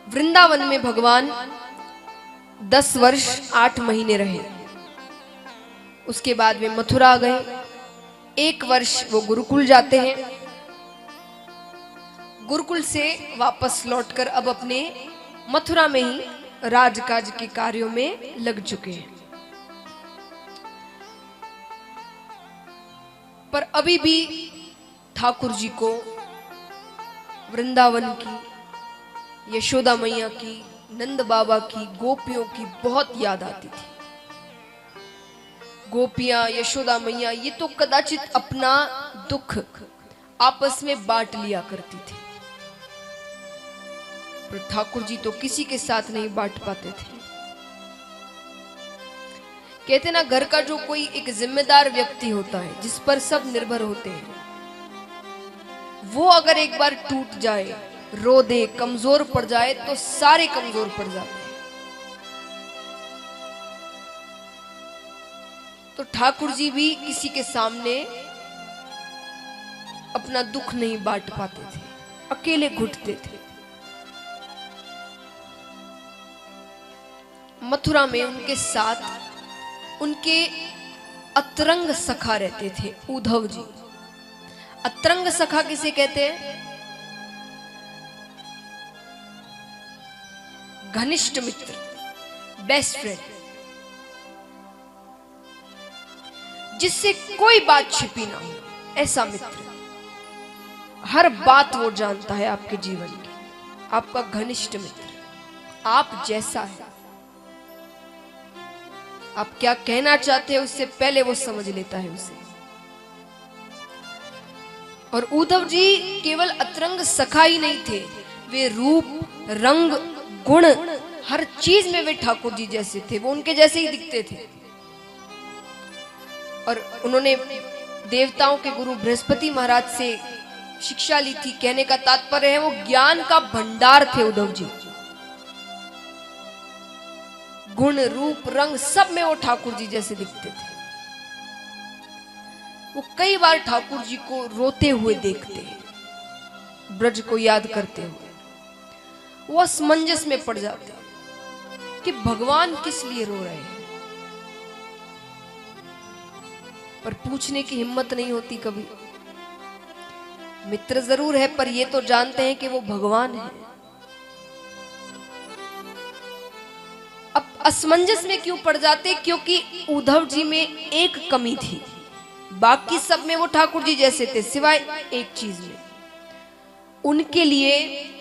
वृंदावन में भगवान 10 वर्ष 8 महीने रहे। उसके बाद वे मथुरा गए। 1 वर्ष वो गुरुकुल जाते हैं। गुरुकुल से वापस लौटकर अब अपने मथुरा में ही राजकाज के कार्यों में लग चुके हैं। पर अभी भी ठाकुर जी को वृंदावन की, यशोदा मैया की, नंद बाबा की, गोपियों की बहुत याद आती थी। गोपियां, यशोदा मैया ये तो कदाचित अपना दुख आपस में बांट लिया करती थी, पर ठाकुर जी तो किसी के साथ नहीं बांट पाते थे। कहते ना, घर का जो कोई एक जिम्मेदार व्यक्ति होता है जिस पर सब निर्भर होते हैं, वो अगर एक बार टूट जाए, रो दे, कमजोर पड़ जाए तो सारे कमजोर पड़ जाते हैं। तो ठाकुर जी भी किसी के सामने अपना दुख नहीं बांट पाते थे, अकेले घुटते थे। मथुरा में उनके साथ उनके अतरंग सखा रहते थे, उद्धव जी। अतरंग सखा किसे कहते हैं? घनिष्ठ मित्र, बेस्ट फ्रेंड, जिससे कोई बात छिपी ना हो, ऐसा मित्र। हर बात वो जानता है आपके जीवन की, आपका घनिष्ठ मित्र। आप जैसा है, आप क्या कहना चाहते हैं उससे पहले वो समझ लेता है उसे। और उद्धव जी केवल अतरंग सखा ही नहीं थे, वे रूप, रंग, गुण, हर चीज में वे ठाकुर जी जैसे थे, वो उनके जैसे ही दिखते थे। और उन्होंने देवताओं के गुरु बृहस्पति महाराज से शिक्षा ली थी। कहने का तात्पर्य है वो ज्ञान का भंडार थे उद्धव जी। गुण, रूप, रंग सब में वो ठाकुर जी जैसे दिखते थे। वो कई बार ठाकुर जी को रोते हुए देखते हैं, ब्रज को याद करते हुए। वो असमंजस में पड़ जाते हैं कि भगवान किस लिए रो रहे हैं, पर पूछने की हिम्मत नहीं होती कभी। मित्र जरूर है, पर ये तो जानते हैं कि वो भगवान है। अब असमंजस में क्यों पड़ जाते? क्योंकि उद्धव जी में एक कमी थी, बाकी सब में वो ठाकुर जी जैसे थे, सिवाय एक चीज में। उनके लिए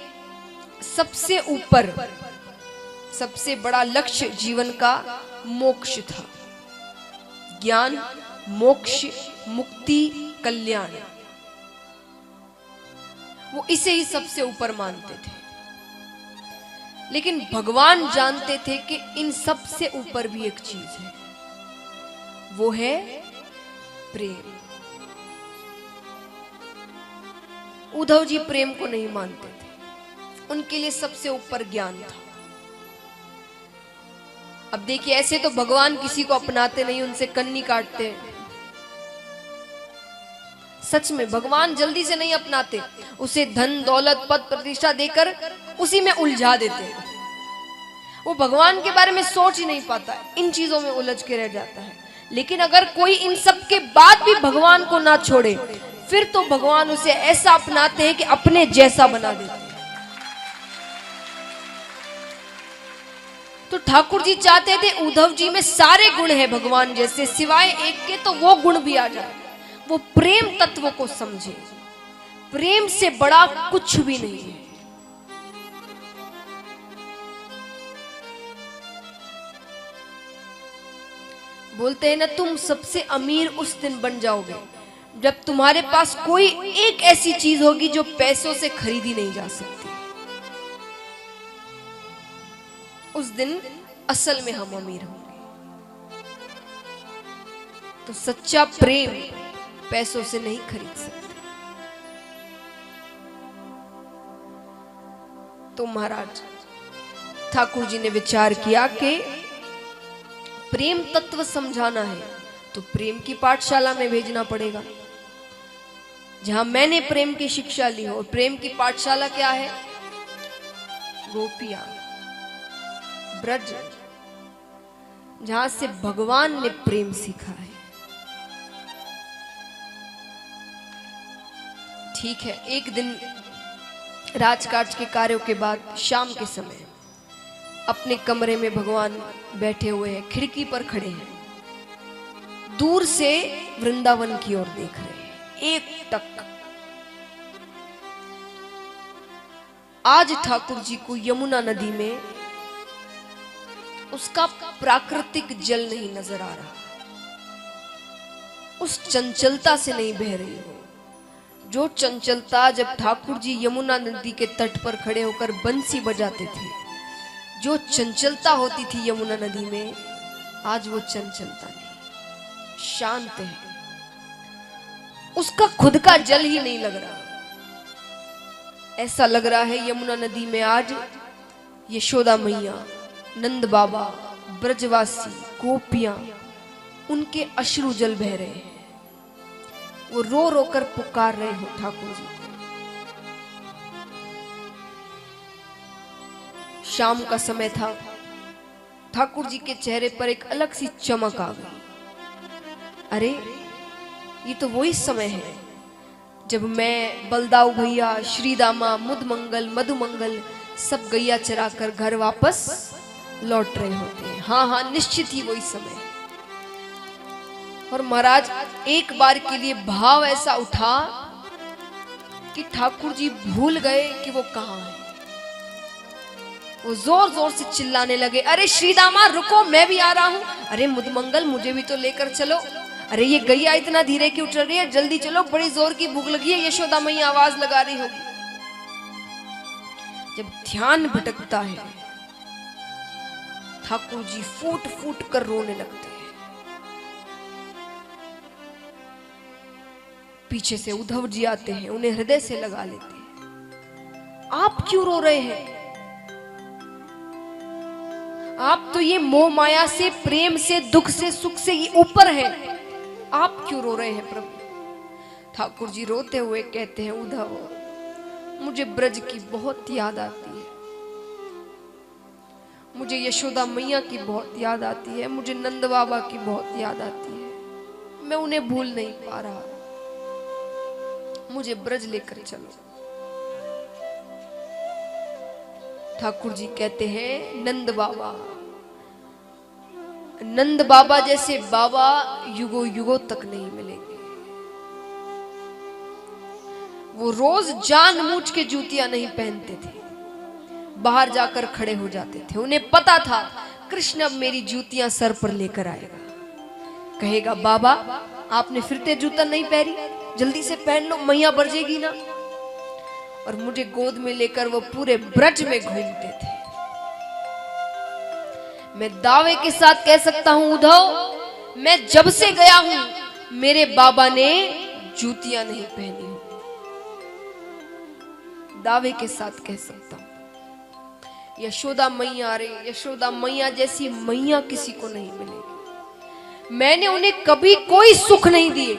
सबसे ऊपर, सबसे बड़ा लक्ष्य जीवन का मोक्ष था। ज्ञान, मोक्ष, मुक्ति, कल्याण, वो इसे ही सबसे ऊपर मानते थे। लेकिन भगवान जानते थे कि इन सबसे ऊपर भी एक चीज है, वो है प्रेम। उद्धव जी प्रेम को नहीं मानते थे, उनके लिए सबसे ऊपर ज्ञान था। अब देखिए, ऐसे तो भगवान किसी को अपनाते नहीं, उनसे कन्नी काटते हैं। सच में भगवान जल्दी से नहीं अपनाते, उसे धन, दौलत, पद, प्रतिष्ठा देकर उसी में उलझा देते हैं। वो भगवान के बारे में सोच ही नहीं पाता, इन चीजों में उलझ के रह जाता है। लेकिन अगर कोई इन सब के बाद भी भगवान को ना छोड़े, फिर तो भगवान उसे ऐसा अपनाते हैं कि अपने जैसा बना देते हैं। तो ठाकुर जी चाहते थे उद्धव जी में सारे गुण हैं भगवान जैसे, सिवाय एक के, तो वो गुण भी आ जाए। वो प्रेम तत्व को समझे। प्रेम से बड़ा कुछ भी नहीं है। बोलते हैं ना, तुम सबसे अमीर उस दिन बन जाओगे जब तुम्हारे पास कोई एक ऐसी चीज होगी जो पैसों से खरीदी नहीं जा सकती। उस दिन असल में हम अमीर होंगे। तो सच्चा प्रेम पैसों से नहीं खरीद सकते। तो महाराज ठाकुर जी ने विचार किया कि प्रेम तत्व समझाना है तो प्रेम की पाठशाला में भेजना पड़ेगा, जहां मैंने प्रेम की शिक्षा ली हो। प्रेम की पाठशाला क्या है? गोपियां, ब्रज, जहां से भगवान ने प्रेम सीखा है। ठीक है, एक दिन राजकाज के कार्यों के बाद शाम के समय अपने कमरे में भगवान बैठे हुए हैं, खिड़की पर खड़े हैं, दूर से वृंदावन की ओर देख रहे हैं एक टक। आज ठाकुर जी को यमुना नदी में उसका प्राकृतिक जल नहीं नजर आ रहा, उस चंचलता से नहीं बह रही हो जो चंचलता जब ठाकुर जी यमुना नदी के तट पर खड़े होकर बंसी बजाते थे, जो चंचलता होती थी यमुना नदी में, आज वो चंचलता नहीं, शांत है। उसका खुद का जल ही नहीं लग रहा। ऐसा लग रहा है यमुना नदी में आज यशोदा मैया, नंद बाबा, ब्रजवासी, गोपियां, उनके अश्रु जल बह रहे हैं। वो रो रो कर पुकार रहे हो ठाकुर जी को। शाम का समय था, ठाकुर जी के चेहरे पर एक अलग सी चमक आ गई। अरे ये तो वही समय है जब मैं, बलदाऊ भैया, श्रीदामा, मुदमंगल, मधुमंगल सब गैया चरा कर घर वापस लौट रहे होते हैं। हाँ हाँ, निश्चित ही वही समय। और महाराज एक बार के लिए भाव ऐसा उठा कि ठाकुर जी भूल गए कि वो कहां है। वो जोर जोर से चिल्लाने लगे, अरे श्रीदामा रुको, मैं भी आ रहा हूं। अरे मुदमंगल मुझे भी तो लेकर चलो। अरे ये गैया इतना धीरे क्यों चल रही है, जल्दी चलो, बड़ी जोर की भूख लगी है। यशोदा मैया आवाज लगा रही होगी। जब ध्यान भटकता है, ठाकुर जी फूट फूट कर रोने लगते हैं। पीछे से उद्धव जी आते हैं, उन्हें हृदय से लगा लेते हैं। आप क्यों रो रहे हैं? आप तो ये मोह माया से, प्रेम से, दुख से, सुख से ये ऊपर हैं। आप क्यों रो रहे हैं प्रभु? ठाकुर जी रोते हुए कहते हैं, उद्धव मुझे ब्रज की बहुत याद आती है, मुझे यशोदा मैया की बहुत याद आती है, मुझे नंद बाबा की बहुत याद आती है। मैं उन्हें भूल नहीं पा रहा, मुझे ब्रज लेकर चलो। ठाकुर जी कहते हैं, नंद बाबा, नंद बाबा जैसे बाबा युगों युगों तक नहीं मिलेंगे। वो रोज जानबूझ के जूतियां नहीं पहनते थे, बाहर जाकर खड़े हो जाते थे। उन्हें पता था कृष्ण अब मेरी जूतियां सर पर लेकर आएगा, कहेगा बाबा आपने फिरते जूता नहीं पहनी, जल्दी से पहन लो, मैया बरजेगी ना। और मुझे गोद में लेकर वो पूरे ब्रज में घूमते थे। मैं दावे के साथ कह सकता हूं उद्धव, मैं जब से गया हूं मेरे बाबा ने जूतियां नहीं पहनी हो। दावे के साथ कह सकता हूं। यशोदा मैया, अरे यशोदा मैया जैसी मैया किसी को नहीं मिलेगी। मैंने उन्हें कभी कोई सुख नहीं दिए।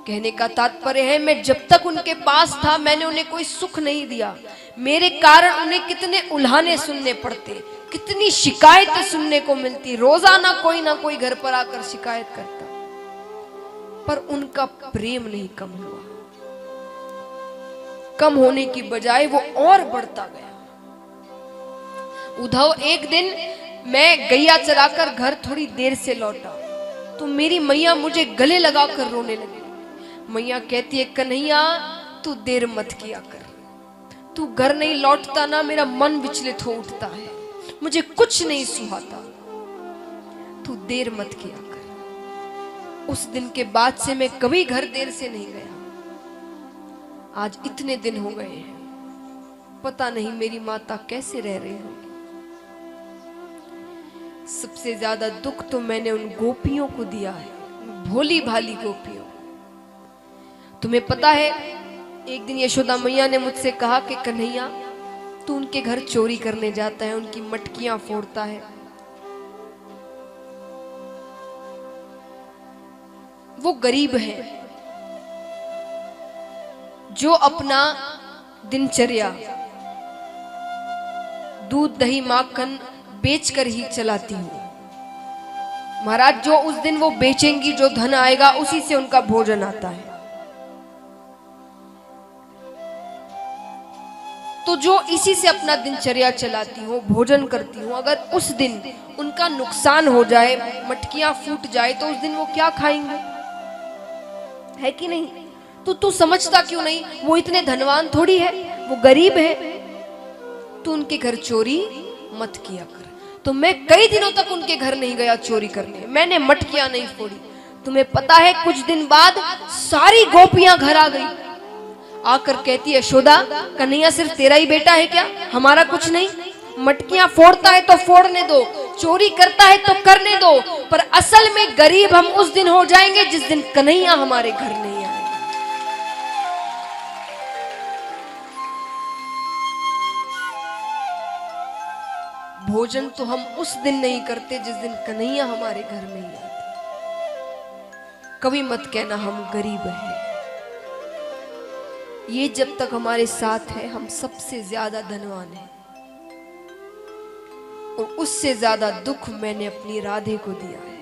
कहने का तात्पर्य है, मैं जब तक उनके पास था मैंने उन्हें कोई सुख नहीं दिया। मेरे कारण उन्हें कितने उल्हाने सुनने पड़ते, कितनी शिकायतें सुनने को मिलती। रोजाना कोई ना कोई घर पर आकर शिकायत करता, पर उनका प्रेम नहीं कम हुआ। कम होने की बजाय वो और बढ़ता गया। उद्धव, एक दिन मैं गैया चराकर घर थोड़ी देर से लौटा तो मेरी मैया मुझे गले लगाकर रोने लगी। मैया कहती है, कन्हैया तू देर मत किया कर, तू घर नहीं लौटता ना मेरा मन विचलित हो उठता है, मुझे कुछ नहीं सुहाता, तू देर मत किया कर। उस दिन के बाद से मैं कभी घर देर से नहीं गया। आज इतने दिन हो गए हैं, पता नहीं मेरी माता कैसे रह रही होगी। सबसे ज्यादा दुख तो मैंने उन गोपियों को दिया है, भोली भाली गोपियों। तुम्हें पता है, एक दिन यशोदा मैया ने मुझसे कहा कि कन्हैया तू उनके घर चोरी करने जाता है, उनकी मटकियां फोड़ता है। वो गरीब है जो अपना दिनचर्या दूध दही माखन बेचकर ही चलाती हूँ। महाराज जो उस दिन वो बेचेंगी, जो धन आएगा उसी से उनका भोजन आता है। तो जो इसी से अपना दिनचर्या चलाती हूँ, भोजन करती हूँ, अगर उस दिन उनका नुकसान हो जाए, मटकियां फूट जाए, तो उस दिन वो क्या खाएंगे? है कि नहीं? तो तू समझता क्यों नहीं? वो इतने धनवान थोड़ी है, वो गरीब है। तू उनके घर चोरी मत किया कर। तो मैं कई दिनों तक उनके घर नहीं गया चोरी करने, मैंने मटकियां नहीं फोड़ी। तुम्हें पता है कुछ दिन बाद सारी गोपियां घर आ गई, आकर कहती है यशोदा, कन्हैया सिर्फ तेरा ही बेटा है क्या? हमारा कुछ नहीं? मटकियां फोड़ता है तो फोड़ने दो, चोरी करता है तो करने दो, पर असल में गरीब हम उस दिन हो जाएंगे जिस दिन कन्हैया हमारे घर नहीं आएगा। भोजन तो हम उस दिन नहीं करते जिस दिन कन्हैया हमारे घर नहीं आते। कभी मत कहना हम गरीब हैं। ये जब तक हमारे साथ है हम सबसे ज्यादा धनवान हैं, और उससे ज्यादा दुख मैंने अपनी राधे को दिया है।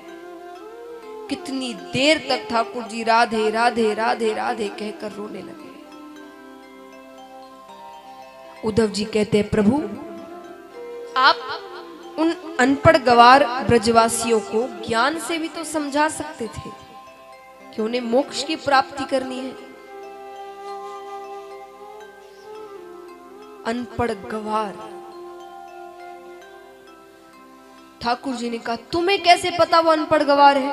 कितनी देर तक ठाकुर जी राधे राधे राधे राधे कहकर रोने लगे। उद्धव जी कहते हैं प्रभु, आप उन अनपढ़ गवार ब्रजवासियों को ज्ञान से भी तो समझा सकते थे कि उन्हें मोक्ष की प्राप्ति करनी है। अनपढ़ गवार। ठाकुर जी ने कहा तुम्हें कैसे पता वो अनपढ़ गवार है?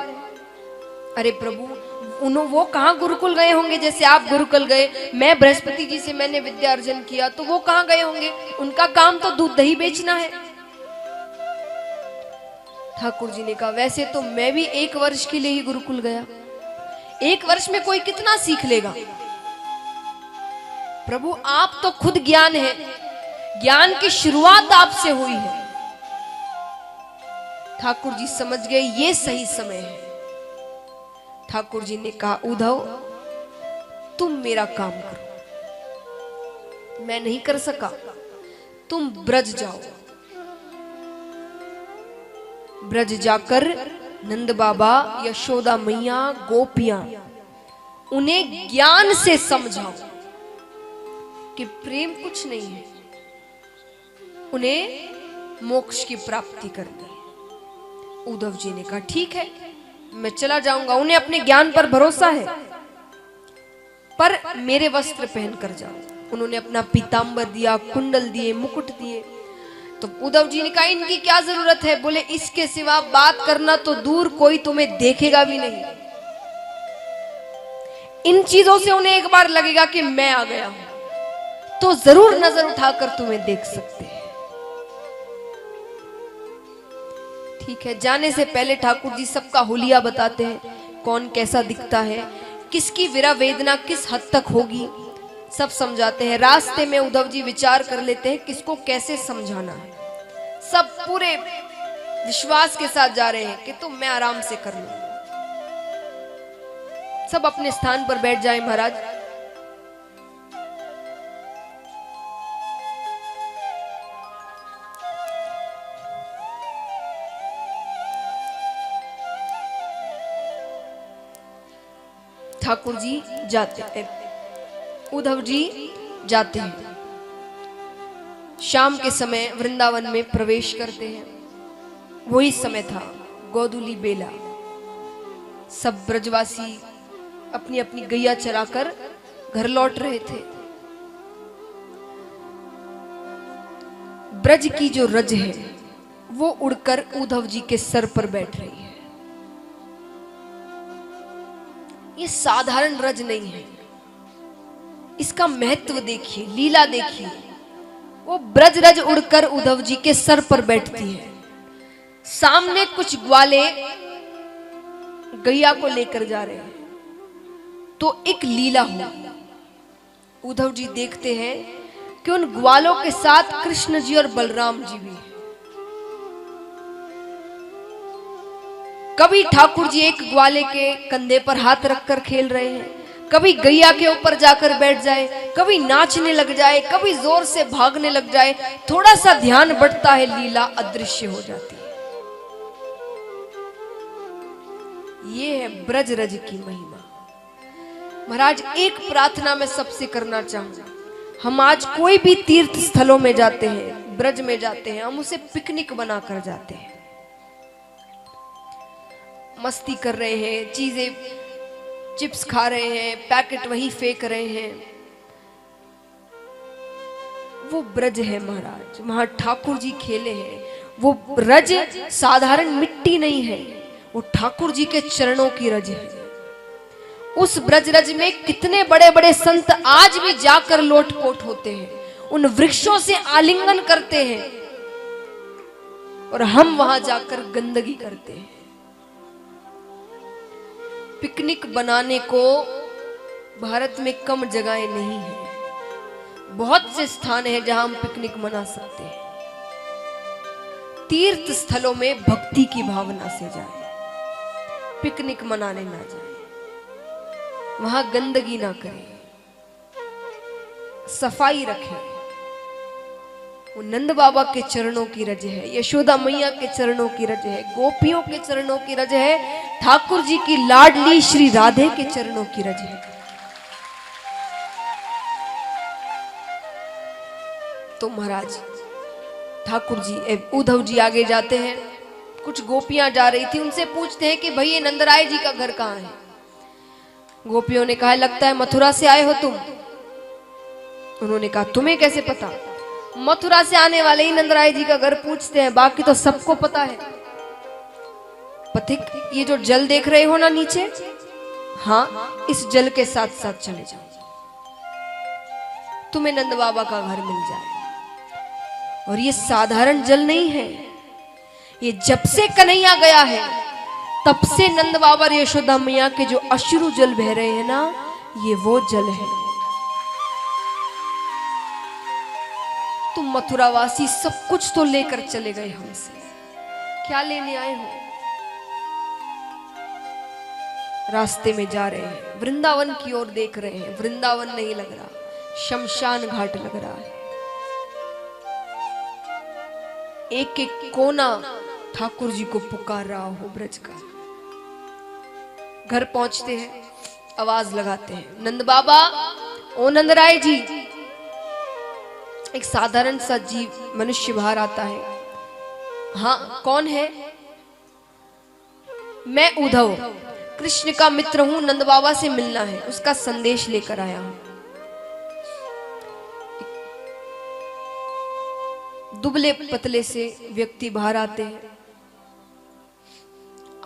अरे प्रभु, वो कहां गुरुकुल गए होंगे? जैसे आप गुरुकुल गए, मैं बृहस्पति जी से मैंने विद्या अर्जन किया, तो वो कहां गए होंगे? उनका काम तो दूध दही बेचना है। ठाकुर जी ने कहा वैसे तो मैं भी 1 वर्ष के लिए ही गुरुकुल गया। 1 वर्ष में कोई कितना सीख लेगा? प्रभु आप तो खुद ज्ञान है, ज्ञान की शुरुआत आपसे हुई है। ठाकुर जी समझ गए ये सही समय है। ठाकुर जी ने कहा उद्धव, तुम मेरा काम करो, मैं नहीं कर सका, तुम ब्रज जाओ। ब्रज जाकर नंद बाबा, यशोदा मैया, गोपियां, उन्हें ज्ञान से समझाओ कि प्रेम कुछ नहीं है, उन्हें मोक्ष की प्राप्ति करनी है। उद्धव जी ने कहा ठीक है, मैं चला जाऊंगा। उन्हें अपने ज्ञान पर भरोसा है, पर मेरे वस्त्र पहनकर जाओ। उन्होंने अपना पीतांबर दिया, कुंडल दिए, मुकुट दिए। तो उद्धव जी ने कहा इनकी क्या जरूरत है? बोले इसके सिवा बात करना तो दूर, कोई तुम्हें देखेगा भी नहीं। इन चीजों से उन्हें एक बार लगेगा कि मैं आ गया हूं, तो जरूर नजर उठाकर तुम्हें देख सकते हैं। ठीक है, जाने से पहले ठाकुर जी सबका हुलिया बताते हैं, कौन कैसा दिखता है, किसकी विरह वेदना किस हद तक होगी, सब समझाते हैं। रास्ते में उद्धव जी विचार कर लेते हैं किसको कैसे समझाना है। सब पूरे विश्वास के साथ जा रहे हैं कि तुम मैं आराम से कर लूंगा। सब अपने स्थान पर बैठ जाए महाराज। ठाकुर जी जाते हैं, उद्धव जी जाते हैं। शाम के समय वृंदावन में प्रवेश करते हैं। वही समय था गोधूली बेला। सब ब्रजवासी अपनी अपनी गैया चराकर घर लौट रहे थे। ब्रज की जो रज है वो उड़कर उद्धव जी के सर पर बैठ रही है। ये साधारण रज नहीं है, इसका महत्व देखिए, लीला देखिए। वो ब्रज रज उड़कर उद्धव जी के सर पर बैठती है। सामने कुछ ग्वाले गैया को लेकर जा रहे हैं, तो एक लीला हो। उद्धव जी देखते हैं कि उन ग्वालों के साथ कृष्ण जी और बलराम जी भी हैं। कभी ठाकुर जी एक ग्वाले के कंधे पर हाथ रखकर खेल रहे हैं, कभी गैया के ऊपर जाकर बैठ जाए, कभी नाचने लग जाए, कभी जोर से भागने लग जाए, थोड़ा सा ध्यान बढ़ता है, लीला अदृश्य हो जाती है। ये है ब्रज रज की महिमा। महाराज एक प्रार्थना मैं सबसे करना चाहूंगा, हम आज कोई भी तीर्थ स्थलों में जाते हैं, ब्रज में जाते हैं, हम उसे पिकनिक बनाकर जाते हैं, मस्ती कर रहे हैं, चीजें चिप्स खा रहे हैं, पैकेट वही फेंक रहे हैं, वो ब्रज है महाराज, वहां ठाकुर जी खेले हैं। वो रज साधारण मिट्टी नहीं है, वो ठाकुर जी के चरणों की रज है। उस ब्रज रज में कितने बड़े बड़े संत आज भी जाकर लोटपोट होते हैं, उन वृक्षों से आलिंगन करते हैं, और हम वहां जाकर गंदगी करते हैं। पिकनिक बनाने को भारत में कम जगहें नहीं है, बहुत से स्थान हैं जहां हम पिकनिक मना सकते हैं। तीर्थ स्थलों में भक्ति की भावना से जाएं, पिकनिक मनाने ना जाएं, वहां गंदगी ना करें, सफाई रखें। वो नंद बाबा के चरणों की रज है, यशोदा मैया के चरणों की रज है, गोपियों के चरणों की रज है, ठाकुर जी की लाडली श्री राधे के चरणों की रज है। तो महाराज ठाकुर जी, उद्धव जी आगे जाते हैं, कुछ गोपियां जा रही थी, उनसे पूछते हैं कि भाई ये नंदराय जी का घर कहाँ है? गोपियों ने कहा लगता है मथुरा से आए हो तुम। उन्होंने कहा तुम्हें कैसे पता? मथुरा से आने वाले ही नंदराय जी का घर पूछते हैं, बाकी तो सबको पता है। पथिक, ये जो जल देख रहे हो ना नीचे, हाँ, इस जल के साथ साथ चले जाओ, तुम्हें नंद बाबा का घर मिल जाए। और ये साधारण जल नहीं है, ये जब से कन्हैया गया है तब से नंद बाबा और यशोदा मैया के जो अश्रु जल बह रहे हैं ना, ये वो जल है। तुम मथुरावासी सब कुछ तो लेकर चले गए हमसे, क्या लेने आए हो? रास्ते में जा रहे हैं, वृंदावन की ओर देख रहे हैं, वृंदावन नहीं लग रहा, शमशान घाट लग रहा है। एक एक कोना ठाकुर जी को पुकार रहा हो ब्रज का। घर पहुंचते हैं, आवाज लगाते हैं, नंद बाबा, ओ नंदराय जी। एक साधारण सा जीव मनुष्य बाहर आता है। हाँ, कौन है? मैं उद्धव, कृष्ण का मित्र हूं, नंद बाबा से मिलना है, उसका संदेश लेकर आया हूं। दुबले पतले से व्यक्ति बाहर आते हैं,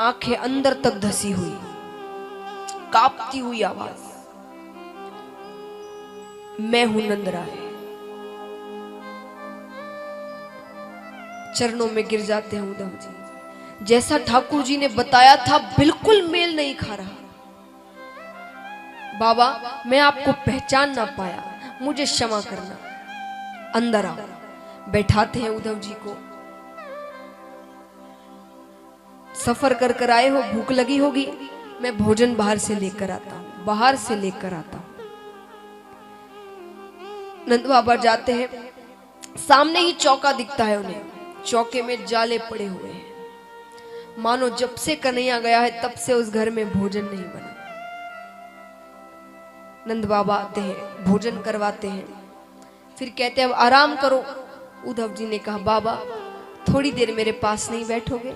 आंखें अंदर तक धसी हुई, कांपती हुई आवाज, मैं हूं नंदराय। चरणों में गिर जाते हैं उद्धव जी। जैसा ठाकुर जी ने बताया था बिल्कुल मेल नहीं खा रहा। बाबा, मैं आपको पहचान ना पाया, मुझे क्षमा करना, अंदर आओ। बैठाते हैं उद्धव जी को। सफर कर कर आए हो, भूख लगी होगी, मैं भोजन बाहर से लेकर आता हूं, बाहर से लेकर आता हूं। नंद बाबा जाते हैं, सामने ही चौका दिखता है उन्हें, चौके में जाले पड़े हुए हैं, मानो जब से कन्हैया गया है तब से उस घर में भोजन नहीं बना। नंद बाबा आते हैं, भोजन करवाते हैं, फिर कहते हैं अब आराम करो। उद्धव जी ने कहा बाबा थोड़ी देर मेरे पास नहीं बैठोगे?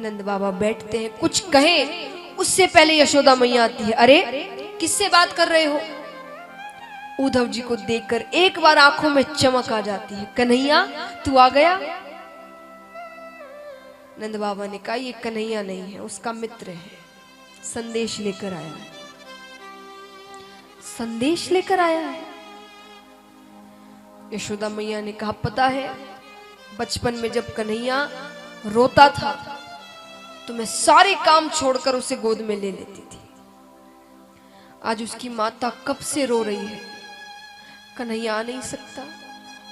नंद बाबा बैठते हैं, कुछ कहें उससे पहले यशोदा मैया आती है। अरे किससे बात कर रहे हो? उद्धव जी को देखकर एक बार आंखों में चमक आ जाती है। कन्हैया तू आ गया? नंद बाबा ने कहा ये कन्हैया नहीं है, उसका मित्र है, संदेश लेकर आया है। संदेश लेकर आया है? यशोदा मैया ने कहा पता है, बचपन में जब कन्हैया रोता था तो मैं सारे काम छोड़कर उसे गोद में ले लेती थी। आज उसकी माता कब से रो रही है, कन्हैया आ नहीं सकता,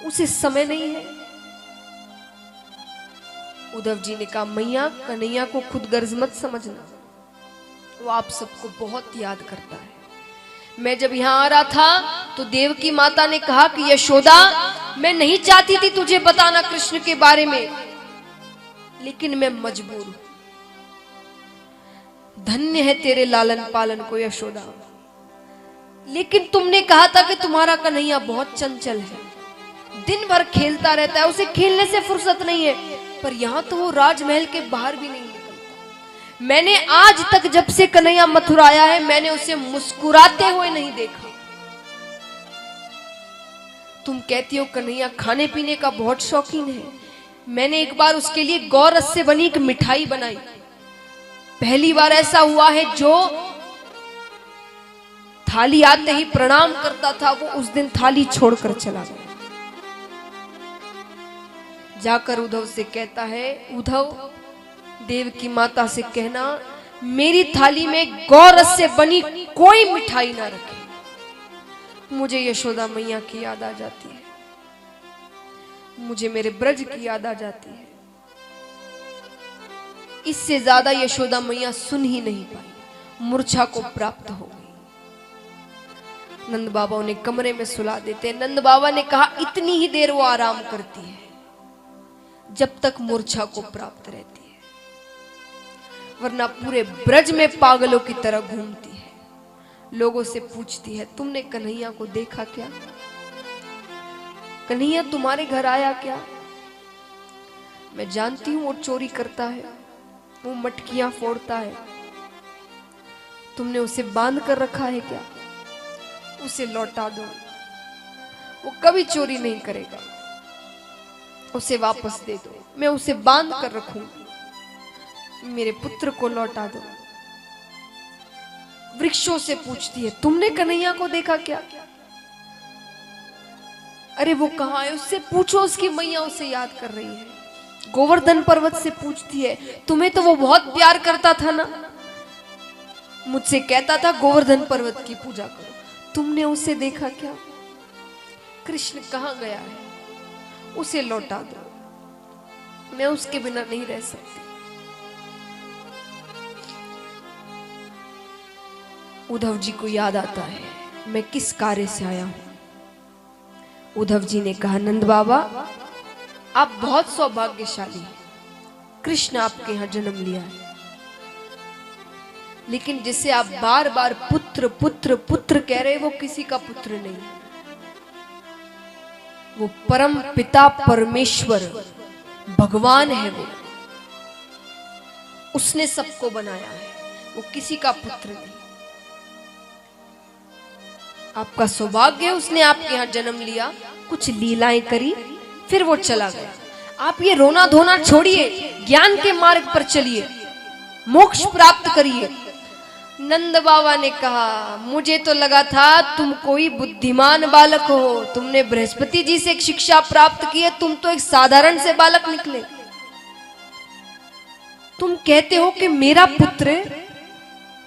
उसे समय नहीं है। उद्धव जी ने कहा मैया, कन्हैया को खुद गर्ज मत समझना, वो आप सबको बहुत याद करता है। मैं जब यहाँ आ रहा था तो देवकी माता ने कहा कि यशोदा, मैं नहीं चाहती थी तुझे बताना कृष्ण के बारे में, लेकिन मैं मजबूर हूं। धन्य है तेरे लालन पालन को यशोदा, लेकिन तुमने कहा था कि तुम्हारा कन्हैया बहुत चंचल है, दिन भर खेलता रहता है, उसे खेलने से फुर्सत नहीं है। पर यहां तो वो राजमहल के बाहर भी नहीं निकलता। मैंने आज तक जब से कन्हैया मथुरा आया है, मैंने उसे मुस्कुराते हुए नहीं देखा। तुम कहती हो कन्हैया खाने पीने का बहुत शौकीन है। मैंने एक बार उसके लिए गौरस से बनी एक मिठाई बनाई। पहली बार ऐसा हुआ है, जो थाली आते ही प्रणाम करता था, वो उस दिन थाली छोड़कर चला गया। जाकर उद्धव से कहता है, उद्धव, देव की माता से कहना मेरी थाली में गौरस से बनी कोई मिठाई ना रखे। मुझे यशोदा मैया की याद आ जाती है, मुझे मेरे ब्रज की याद आ जाती है। इससे ज्यादा यशोदा मैया सुन ही नहीं पाई, मूर्छा को प्राप्त हो गई। नंद बाबा उन्हें कमरे में सुला देते। नंद बाबा ने कहा इतनी ही देर वो आराम करती है जब तक मूर्छा को प्राप्त रहती है, वरना पूरे ब्रज में पागलों की तरह घूमती है। लोगों से पूछती है, तुमने कन्हैया को देखा क्या? कन्हैया तुम्हारे घर आया क्या? मैं जानती हूं वो चोरी करता है, वो मटकियां फोड़ता है। तुमने उसे बांध कर रखा है क्या? उसे लौटा दो, वो कभी चोरी नहीं करेगा। उसे वापस दे दो, मैं उसे बांध कर रखूंगी। मेरे पुत्र को लौटा दो। वृक्षों से पूछती है, तुमने कन्हैया को देखा क्या? अरे वो कहाँ है, उससे पूछो, उसकी मैया उसे याद कर रही है। गोवर्धन पर्वत से पूछती है, तुम्हें तो वो बहुत प्यार करता था ना, मुझसे कहता था गोवर्धन पर्वत की पूजा करो, तुमने उसे देखा क्या? कृष्ण कहाँ गया है, उसे लौटा दो, मैं उसके बिना नहीं रह सकती। उद्धव जी को याद आता है, मैं किस कार्य से आया हूं। उद्धव जी ने कहा, नंद बाबा आप बहुत सौभाग्यशाली हैं, कृष्ण आपके यहां जन्म लिया है। लेकिन जिसे आप बार बार पुत्र पुत्र पुत्र कह रहे, वो किसी का पुत्र नहीं है। वो परम पिता परमेश्वर भगवान है, वो उसने सबको बनाया है, वो किसी का पुत्र नहीं। आपका सौभाग्य है, उसने आपके यहां जन्म लिया, कुछ लीलाएं करी, फिर वो चला गया। आप ये रोना धोना छोड़िए, ज्ञान के मार्ग पर चलिए, मोक्ष प्राप्त करिए। नंद बाबा ने कहा, मुझे तो लगा था तुम कोई बुद्धिमान बालक हो, तुमने बृहस्पति जी से एक शिक्षा प्राप्त की है, तुम तो एक साधारण से बालक निकले। तुम कहते हो कि मेरा पुत्र,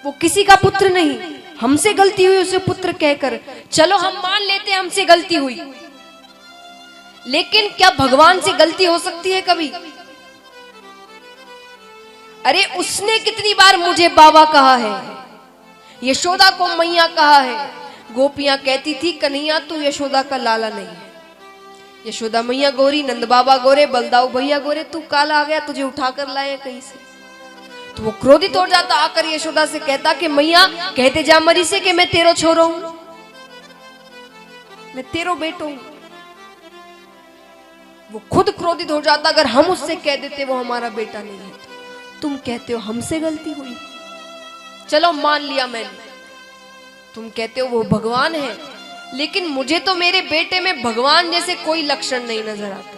वो किसी का पुत्र नहीं, हमसे गलती हुई उसे पुत्र कहकर। चलो हम मान लेते हैं हमसे गलती हुई, लेकिन क्या भगवान से गलती हो सकती है कभी? अरे उसने कितनी बार मुझे बाबा कहा है, यशोदा को मैया कहा है। गोपियां कहती थी, कन्हैया तू यशोदा का लाला नहीं है। यशोदा मैया गोरी, नंद बाबा गोरे, बलदाऊ भैया गोरे, तू काला आ गया, तुझे उठाकर लाए कहीं से। तो वो क्रोधित हो जाता, आकर यशोदा से कहता कि मैया कहते जा मरी से कि मैं तेरो छोरो हूं, मैं तेरो बेटो हूं। वो खुद क्रोधित हो जाता, अगर हम उससे कह देते वो हमारा बेटा नहीं है। तुम कहते हो हमसे गलती हुई, चलो मान लिया मैंने। तुम कहते हो वो भगवान है, लेकिन मुझे तो मेरे बेटे में भगवान जैसे कोई लक्षण नहीं नजर आता।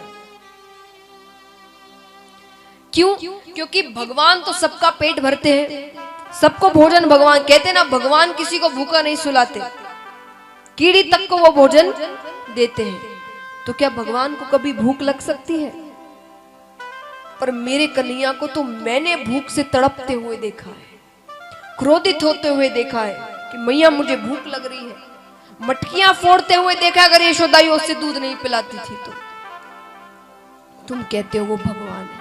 क्यों? क्योंकि भगवान तो सबका पेट भरते हैं, सबको भोजन भगवान कहते ना, भगवान किसी को भूखा नहीं सुलाते, कीड़ी तक को वो भोजन देते हैं। तो क्या भगवान को कभी भूख लग सकती है? पर मेरे कन्हैया को तो मैंने भूख से तड़पते हुए देखा है, क्रोधित होते हुए देखा है कि मैया मुझे भूख लग रही है, मटकियां फोड़ते हुए देखा अगर यशोदा उससे दूध नहीं पिलाती थी तो। तुम कहते हो वो भगवान है।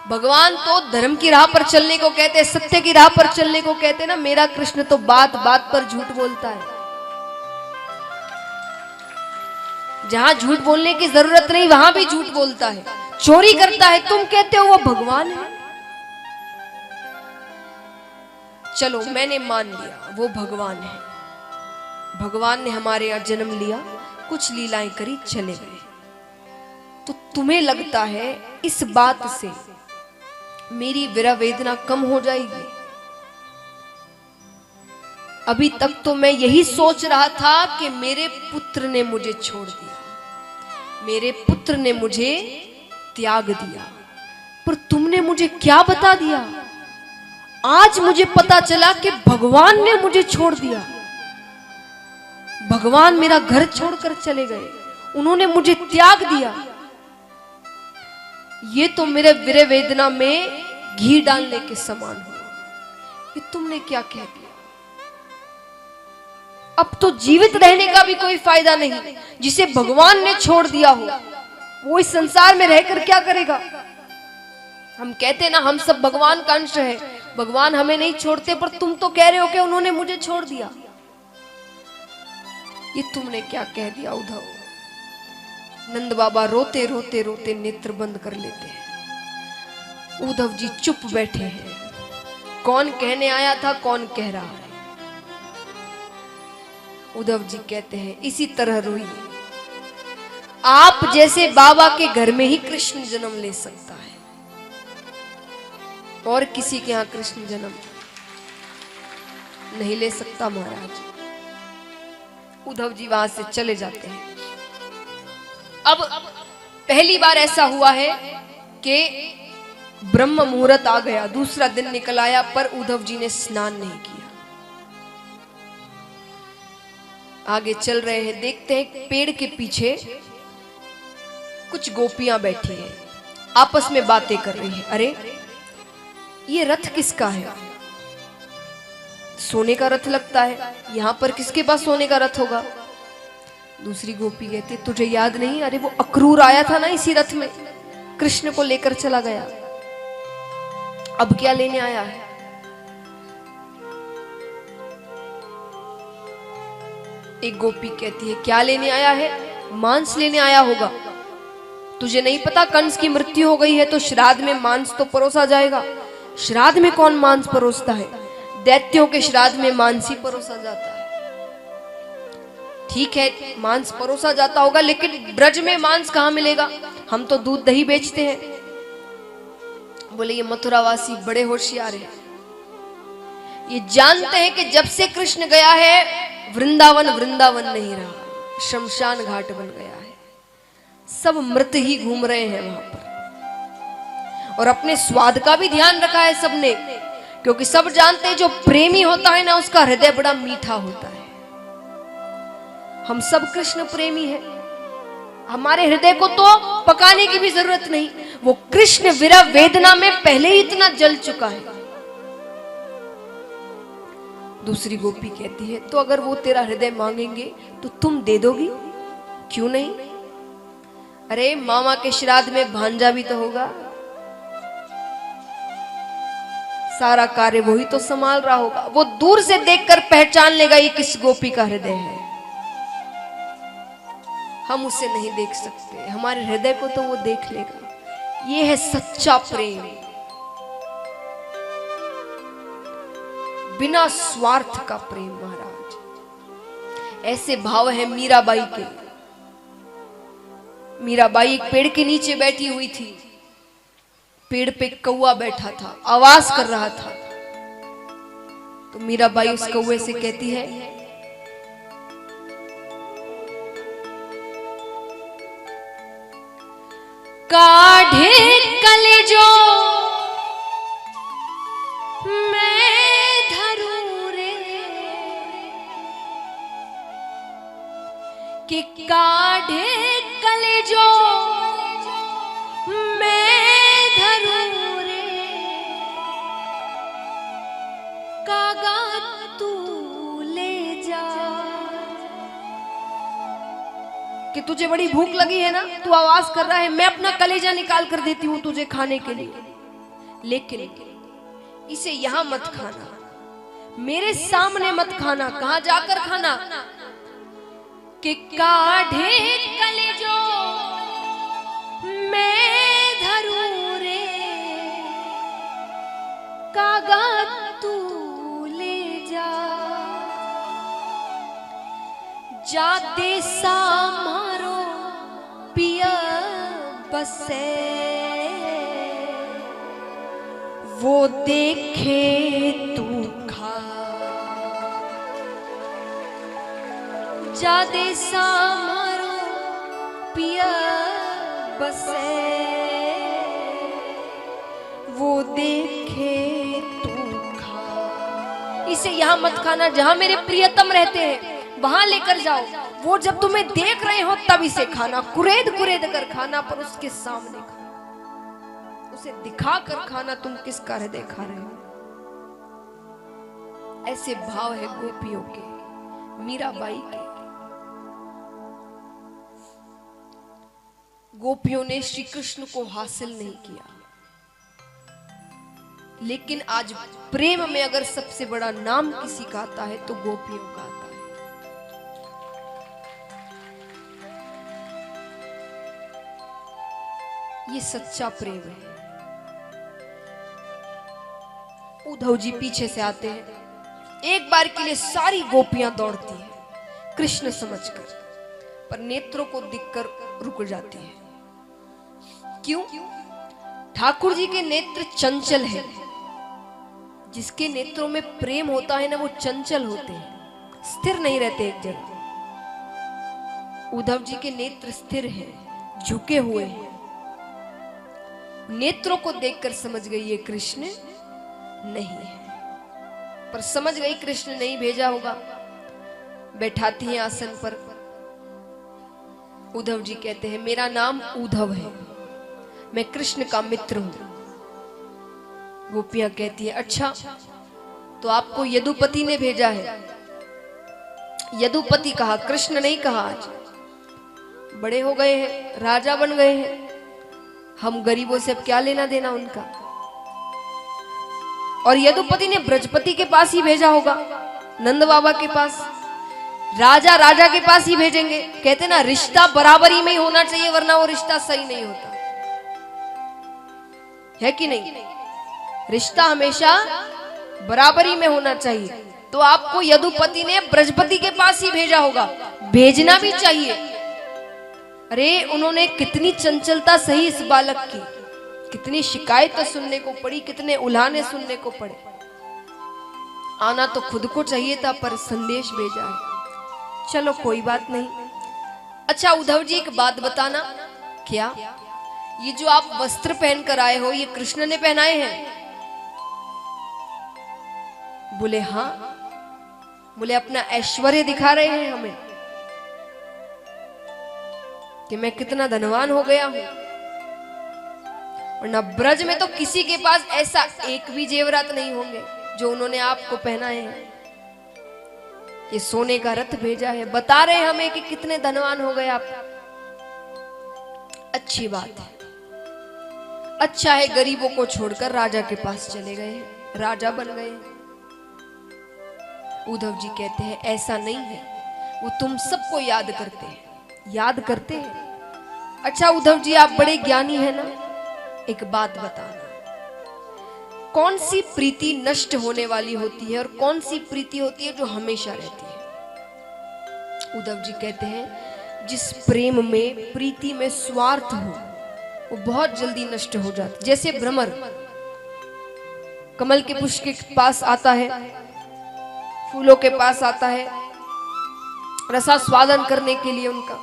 भगवान तो धर्म की राह पर चलने को कहते हैं, सत्य की राह पर चलने को कहते हैं ना। मेरा कृष्ण तो बात बात पर झूठ बोलता है। जहां झूठ बोलने की जरूरत नहीं वहां भी झूठ बोलता है, चोरी करता है। तुम कहते हो वो भगवान है। चलो मैंने मान लिया वो भगवान है। भगवान ने हमारे यहां जन्म लिया, कुछ लीलाएं करी, चले गए। तो तुम्हें लगता है इस बात से मेरी विरह वेदना कम हो जाएगी? अभी तक तो मैं यही सोच रहा था कि मेरे पुत्र ने मुझे छोड़ दिया, मेरे पुत्र ने मुझे त्याग दिया, पर तुमने मुझे क्या बता दिया? आज मुझे पता चला कि भगवान ने मुझे छोड़ दिया। भगवान मेरा घर छोड़कर चले गए, उन्होंने मुझे त्याग दिया। ये तो मेरे विरह वेदना में घी डालने के समान हुआ। ये तुमने क्या कह दिया? अब तो जीवित रहने का भी कोई फायदा नहीं। जिसे भगवान ने छोड़ दिया हो वो इस संसार में रहकर क्या करेगा? हम कहते ना हम सब भगवान का अंश है, भगवान हमें नहीं छोड़ते, पर तुम तो कह रहे हो कि उन्होंने मुझे छोड़ दिया। ये तुमने क्या कह दिया उद्धव? नंद बाबा रोते रोते रोते नेत्र बंद कर लेते हैं। उद्धव जी चुप बैठे हैं। कौन कहने आया था, कौन कह रहा है? उद्धव जी कहते हैं इसी तरह रोइए। आप जैसे बाबा के घर में ही कृष्ण जन्म ले सकता है, और किसी के यहां कृष्ण जन्म नहीं ले सकता महाराज। उद्धव जी वहां से चले जाते हैं। अब पहली बार ऐसा हुआ है कि ब्रह्म मुहूर्त आ गया, दूसरा दिन निकल आया, पर उद्धव जी ने स्नान नहीं किया। आगे चल रहे हैं, देखते हैं पेड़ के पीछे कुछ गोपियां बैठी हैं, आपस में बातें कर रही हैं। अरे ये रथ किसका है? सोने का रथ लगता है, यहां पर किसके पास सोने का रथ होगा? दूसरी गोपी कहती तुझे याद नहीं? अरे वो अक्रूर आया था ना इसी रथ में, कृष्ण को लेकर चला गया। अब क्या लेने आया है? एक गोपी कहती है क्या लेने आया है? मांस लेने आया होगा। तुझे नहीं पता कंस की मृत्यु हो गई है तो श्राद्ध में मांस तो परोसा जाएगा। श्राद्ध में कौन मांस परोसता है? दैत्यों के श्राद्ध में मांस ही परोसा जाता है। ठीक है मांस परोसा जाता होगा, लेकिन ब्रज में मांस कहां मिलेगा? हम तो दूध दही बेचते हैं। बोले ये मथुरावासी बड़े होशियार हैं, ये जानते हैं कि जब से कृष्ण गया है वृंदावन वृंदावन नहीं रहा, शमशान घाट बन गया है। सब मृत ही घूम रहे हैं वहां पर, और अपने स्वाद का भी ध्यान रखा है सबने, क्योंकि सब जानते हैं जो प्रेमी होता है ना उसका हृदय बड़ा मीठा होता है। हम सब कृष्ण प्रेमी हैं, हमारे हृदय को तो पकाने की भी जरूरत नहीं। वो कृष्ण विरह वेदना में पहले ही इतना जल चुका है। दूसरी गोपी कहती है तो अगर वो तेरा हृदय मांगेंगे तो तुम दे दोगी? क्यों नहीं? अरे मामा के श्राद्ध में भांजा भी तो होगा, सारा कार्य वही तो संभाल रहा होगा। वो दूर से देखकर पहचान लेगा ये किस गोपी का हृदय है। हम उसे नहीं देख सकते, हमारे हृदय को तो वो देख लेगा। ये है सच्चा प्रेम, बिना स्वार्थ का प्रेम महाराज। ऐसे भाव है मीराबाई के। मीराबाई एक पेड़ के नीचे बैठी हुई थी, पेड़ पे कौवा बैठा था, आवाज कर रहा था। तो मीराबाई उस कौवे से कहती है काढ़े कलेजो मैं धरूं रे, कि काढ़े कलेजो मैं धरूं रे, कागा तू ले जा। कि तुझे बड़ी भूख लगी है ना, तू आवाज कर रहा है, मैं अपना कलेजा निकाल कर देती हूं तुझे खाने के लिए। लेकिन इसे यहां मत खाना, मेरे सामने मत खाना। कहां जाकर खाना? कि काढ़े कलेजो मैं धरूं रे, कागा तू ले जा, जाते सा मारो पिया बसे, वो देखे तू खा, जाते सा मारो पिया बसे, वो देखे तू खा। इसे यहां मत खाना जहां मेरे प्रियतम रहते हैं, वहां लेकर जाओ। वो जब तुम्हें देख रहे हो तब इसे खाना, कुरेद कुरेद कर खाना, पर उसके सामने खाना, उसे दिखा कर खाना। तुम किसका हृदय खा रहे हो? ऐसे भाव है गोपियों के, मीराबाई के। गोपियों ने श्री कृष्ण को हासिल नहीं किया, लेकिन आज प्रेम में अगर सबसे बड़ा नाम किसी का आता है तो गोपियों का आता है। ये सच्चा प्रेम है। उद्धव जी पीछे से आते हैं, एक बार के लिए सारी गोपियां दौड़ती हैं कृष्ण समझकर, पर नेत्रों को दिखकर रुक जाती है। क्यों? ठाकुर जी के नेत्र चंचल हैं। जिसके नेत्रों में प्रेम होता है ना, वो चंचल होते हैं, स्थिर नहीं रहते एक जगह। उद्धव जी के नेत्र स्थिर हैं, झुके हुए हैं। नेत्रों को देखकर समझ गई ये कृष्ण नहीं है, पर समझ गई कृष्ण नहीं भेजा होगा। बैठाती हैं आसन पर। उद्धव जी कहते हैं मेरा नाम उद्धव है, मैं कृष्ण का मित्र हूं। गोपियां कहती है अच्छा, तो आपको यदुपति ने भेजा है। यदुपति कहा, कृष्ण नहीं कहा। आज बड़े हो गए हैं, राजा बन गए हैं, हम गरीबों से अब क्या लेना देना उनका। और यदुपति ने ब्रजपति के पास ही भेजा होगा, नंद बाबा के पास। राजा राजा के पास ही भेजेंगे। कहते ना, रिश्ता बराबरी में ही होना चाहिए, वरना वो रिश्ता सही नहीं होता है कि नहीं? रिश्ता हमेशा बराबरी में होना चाहिए। तो आपको यदुपति ने ब्रजपति के पास ही भेजा होगा, भेजना भी चाहिए। अरे उन्होंने कितनी चंचलता सही इस बालक की, कितनी शिकायतें सुनने को पड़ी, कितने उल्हाने सुनने को पड़े। आना तो खुद को चाहिए था, पर संदेश भेजा है। चलो कोई बात नहीं। अच्छा उद्धव जी, एक बात बताना, क्या ये जो आप वस्त्र पहन कर आए हो, ये कृष्ण ने पहनाए हैं? बोले हाँ। बोले अपना ऐश्वर्य दिखा रहे हैं हमें कि मैं कितना धनवान हो गया हूं। और ना ब्रज में तो किसी के पास ऐसा एक भी जेवरात नहीं होंगे जो उन्होंने आपको पहनाए हैं। ये सोने का रथ भेजा है, बता रहे हमें कि कितने धनवान हो गए आप। अच्छी बात है, अच्छा है गरीबों को छोड़कर राजा के पास चले गए, राजा बन गए। उद्धव जी कहते हैं ऐसा नहीं है, वो तुम सबको याद करते हैं, याद करते हैं। अच्छा उद्धव जी, आप बड़े ज्ञानी हैं ना, एक बात बताना, कौन सी प्रीति नष्ट होने वाली होती है और कौन सी प्रीति होती है जो हमेशा रहती है? उद्धव जी कहते हैं जिस प्रेम में, प्रीति में स्वार्थ हो, वो बहुत जल्दी नष्ट हो जाती। जैसे भ्रमर कमल के पुष्प के पास आता है, फूलों के पास आता है रसास्वादन करने के लिए उनका,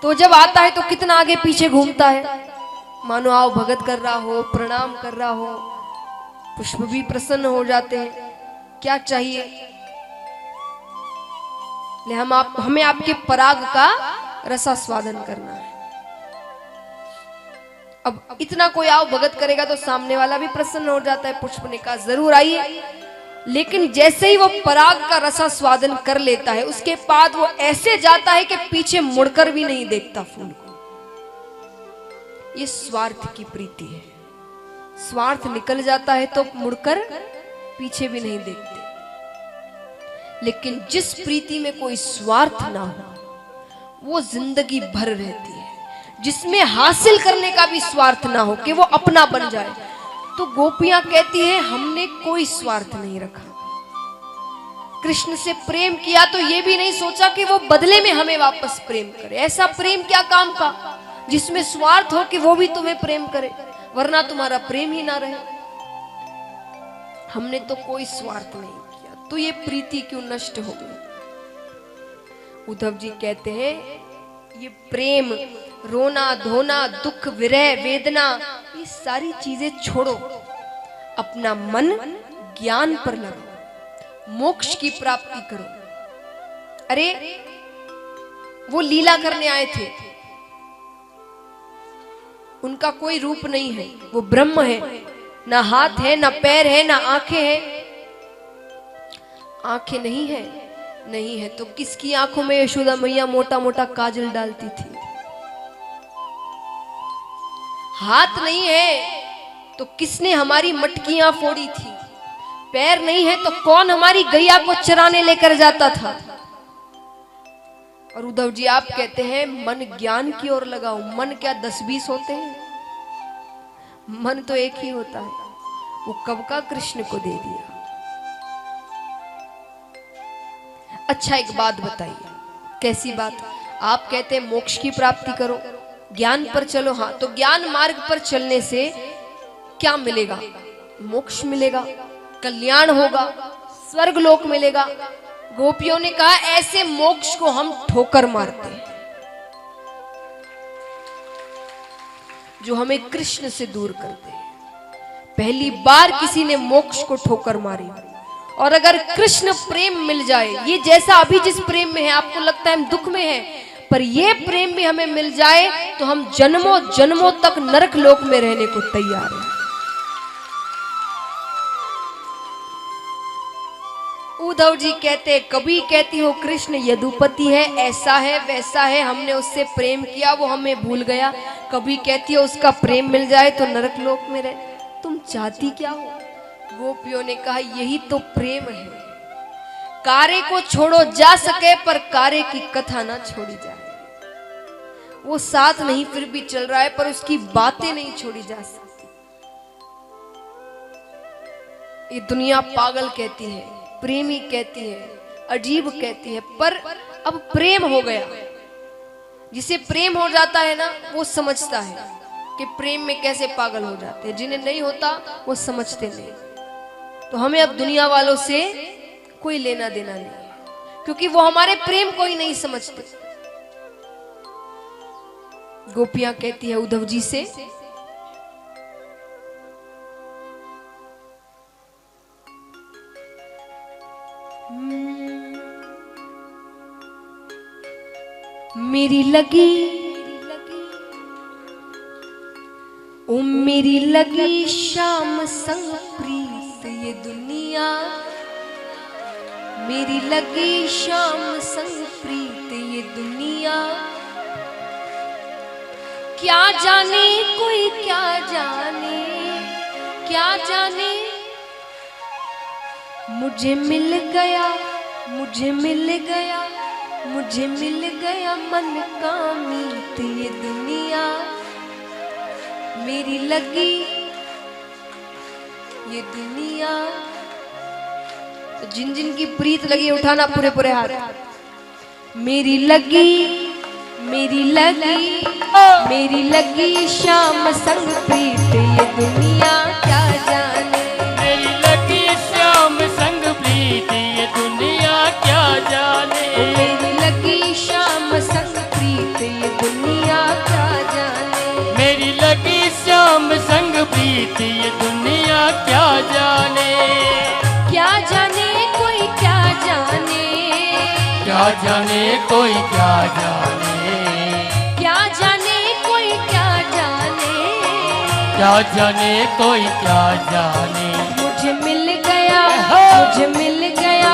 तो जब आता है तो कितना आगे पीछे घूमता है, मानो आओ भगत कर रहा हो, प्रणाम कर रहा हो। पुष्प भी प्रसन्न हो जाते हैं। क्या चाहिए? हमें आपके पराग का रसास्वादन करना है। अब इतना कोई आओ भगत करेगा तो सामने वाला भी प्रसन्न हो जाता है। पुष्प ने कहा जरूर आइए, लेकिन जैसे ही वो पराग का रसास्वादन कर लेता है, उसके बाद वो ऐसे जाता है कि पीछे मुड़कर भी नहीं देखता फूल को। ये स्वार्थ की प्रीति है। स्वार्थ निकल जाता है तो मुड़कर पीछे भी नहीं देखते। लेकिन जिस प्रीति में कोई स्वार्थ ना हो वो जिंदगी भर रहती है। जिसमें हासिल करने का भी स्वार्थ ना हो कि वो अपना बन जाए। तो गोपियां कहती हैं हमने कोई स्वार्थ नहीं रखा। कृष्ण से प्रेम किया तो ये भी नहीं सोचा कि वो बदले में हमें वापस प्रेम करे। ऐसा प्रेम क्या काम का जिसमें स्वार्थ हो कि वो भी तुम्हें प्रेम करे, वरना तुम्हारा प्रेम ही ना रहे। हमने तो कोई स्वार्थ नहीं किया, तो ये प्रीति क्यों नष्ट हो गई। उद्धव जी कहते हैं ये प्रेम, रोना धोना, दुख, विरह, वेदना, ये सारी चीजें छोड़ो, अपना मन ज्ञान पर लगाओ, मोक्ष की प्राप्ति करो। अरे वो लीला करने आए थे, उनका कोई रूप नहीं है, वो ब्रह्म है, ना हाथ है, ना पैर है, ना आंखें हैं। आंखें नहीं है तो किसकी आंखों में यशोदा मैया मोटा मोटा काजल डालती थी। हाथ नहीं है तो किसने हमारी मटकियां फोड़ी थी। पैर नहीं है तो कौन हमारी गैया को चराने लेकर जाता था। और उद्धव जी आप कहते हैं मन ज्ञान की ओर लगाओ। मन क्या 10-20 होते हैं? मन तो एक ही होता है, वो कब का कृष्ण को दे दिया। अच्छा एक बात बताइए, कैसी बात? आप कहते हैं मोक्ष की प्राप्ति करो, ज्ञान पर चलो। हाँ, तो ज्ञान मार्ग पर चलने से क्या मिलेगा? मोक्ष मिलेगा, कल्याण होगा, स्वर्ग लोक मिलेगा। गोपियों ने कहा ऐसे मोक्ष को हम ठोकर मारते हैं जो हमें कृष्ण से दूर करते हैं। पहली बार किसी ने मोक्ष को ठोकर मारी। और अगर कृष्ण प्रेम मिल जाए, ये जैसा अभी जिस प्रेम में है आपको लगता है हम दुख में हैं, पर ये प्रेम भी हमें मिल जाए तो हम जन्मों जन्मों तक नरक लोक में रहने को तैयार हैं। उद्धव जी कहते, कभी कहती हो कृष्ण यदुपति है, ऐसा है वैसा है, हमने उससे प्रेम किया वो हमें भूल गया। कभी कहती हो उसका प्रेम मिल जाए तो नरक लोक में रहे। तुम चाहती क्या हो? गोपियों ने कहा यही तो प्रेम है। कार्य को छोड़ो जा सके पर कार्य की कथा ना छोड़ी जाए। वो साथ नहीं फिर भी चल रहा है पर उसकी बातें नहीं छोड़ी जा सकती। ये दुनिया पागल कहती है, प्रेमी कहती है, अजीब कहती है, पर अब प्रेम हो गया। जिसे प्रेम हो जाता है ना वो समझता है कि प्रेम में कैसे पागल हो जाते हैं। जिन्हें नहीं होता वो समझते नहीं। तो हमें अब दुनिया वालों से कोई लेना देना नहीं है, क्योंकि वो हमारे प्रेम को ही नहीं समझते। गोपियां कहती है उद्धव जी से, मेरी लगी ओ मेरी लगी शाम संग प्रीत ये दुनिया, मेरी लगी शाम संग प्रीत ये दुनिया। क्या जाने कोई क्या जाने, क्या जाने मुझे मिल गया, मुझे मिल गया, मुझे मिल गया मन का मीत ये दुनिया। मेरी लगी ये दुनिया। तो जिन जिन की प्रीत लगी उठाना पूरे पूरे हाथ। मेरी लगी, मेरी लगी, मेरी लगी शाम संग प्रीत ये दुनिया। क्या जाने मेरी लगी शाम संग प्रीत ये दुनिया। क्या जाने मेरी लगी शाम संग प्रीत ये दुनिया। क्या जाने मेरी लगी शाम संग प्रीत ये दुनिया। क्या जाने क्या जाने कोई क्या जाने, क्या जाने कोई क्या जाने, क्या जाने कोई क्या जाने, क्या जाने कोई क्या जाने। मुझे मिल गया, मुझे मिल गया,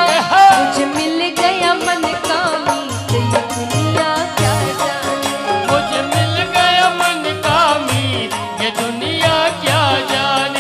मुझे मिल गया मन का मीत ये दुनिया। क्या जाने मुझे मिल गया मन का मीत ये दुनिया। क्या जाने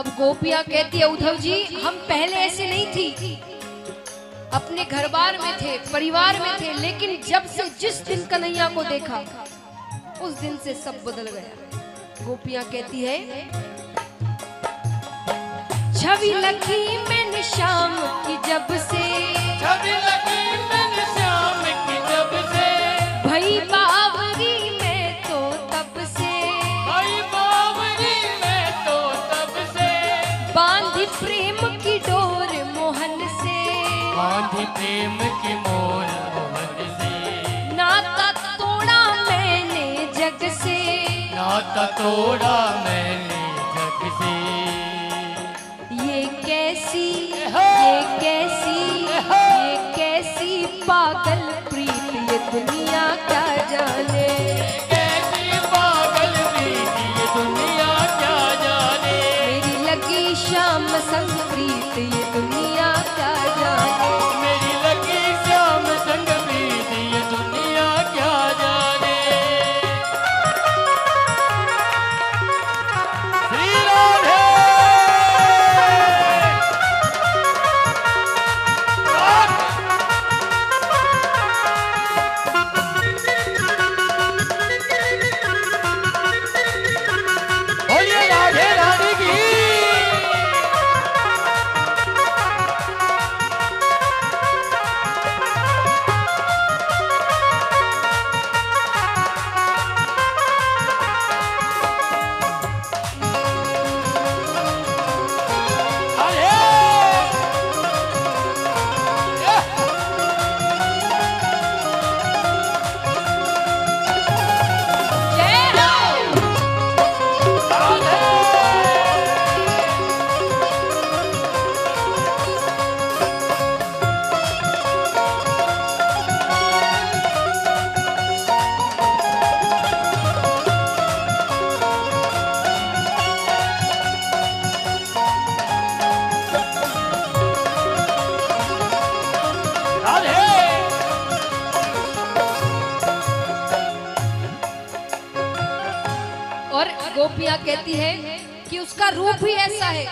अब गोपियां कहती है उद्धव जी हम पहले ऐसे नहीं थी, अपने घर बार में थे, परिवार में थे, लेकिन जब से जिस दिन कन्हैया को देखा उस दिन से सब बदल गया। गोपियां कहती है छवि लगी मैंने शाम की जब से, छवि लगी मैंने शाम की जब से, भई बावरी में तो तब से, भाई बावरी में तो तब से, बांधी प्रेम की डोर मोहन से, बांधी प्रेम की मोर मोहन से, नाता तोड़ा मैंने जग से, नाता तोड़ा मैंने जग से। ये कैसी पागल प्रीत ये दुनिया क्या जाने, कैसी पागल प्रीत ये दुनिया क्या जाने, मेरी लगी शाम संग प्रीत ये दुनिया क्या जाने, मेरी लगी श्याम संग प्रीत ये दुनिया क्या जाने। श्री राधे बोलिए राधे रानी की। जय हो। और गोपियां कहती है कि उसका रूप ही ऐसा है,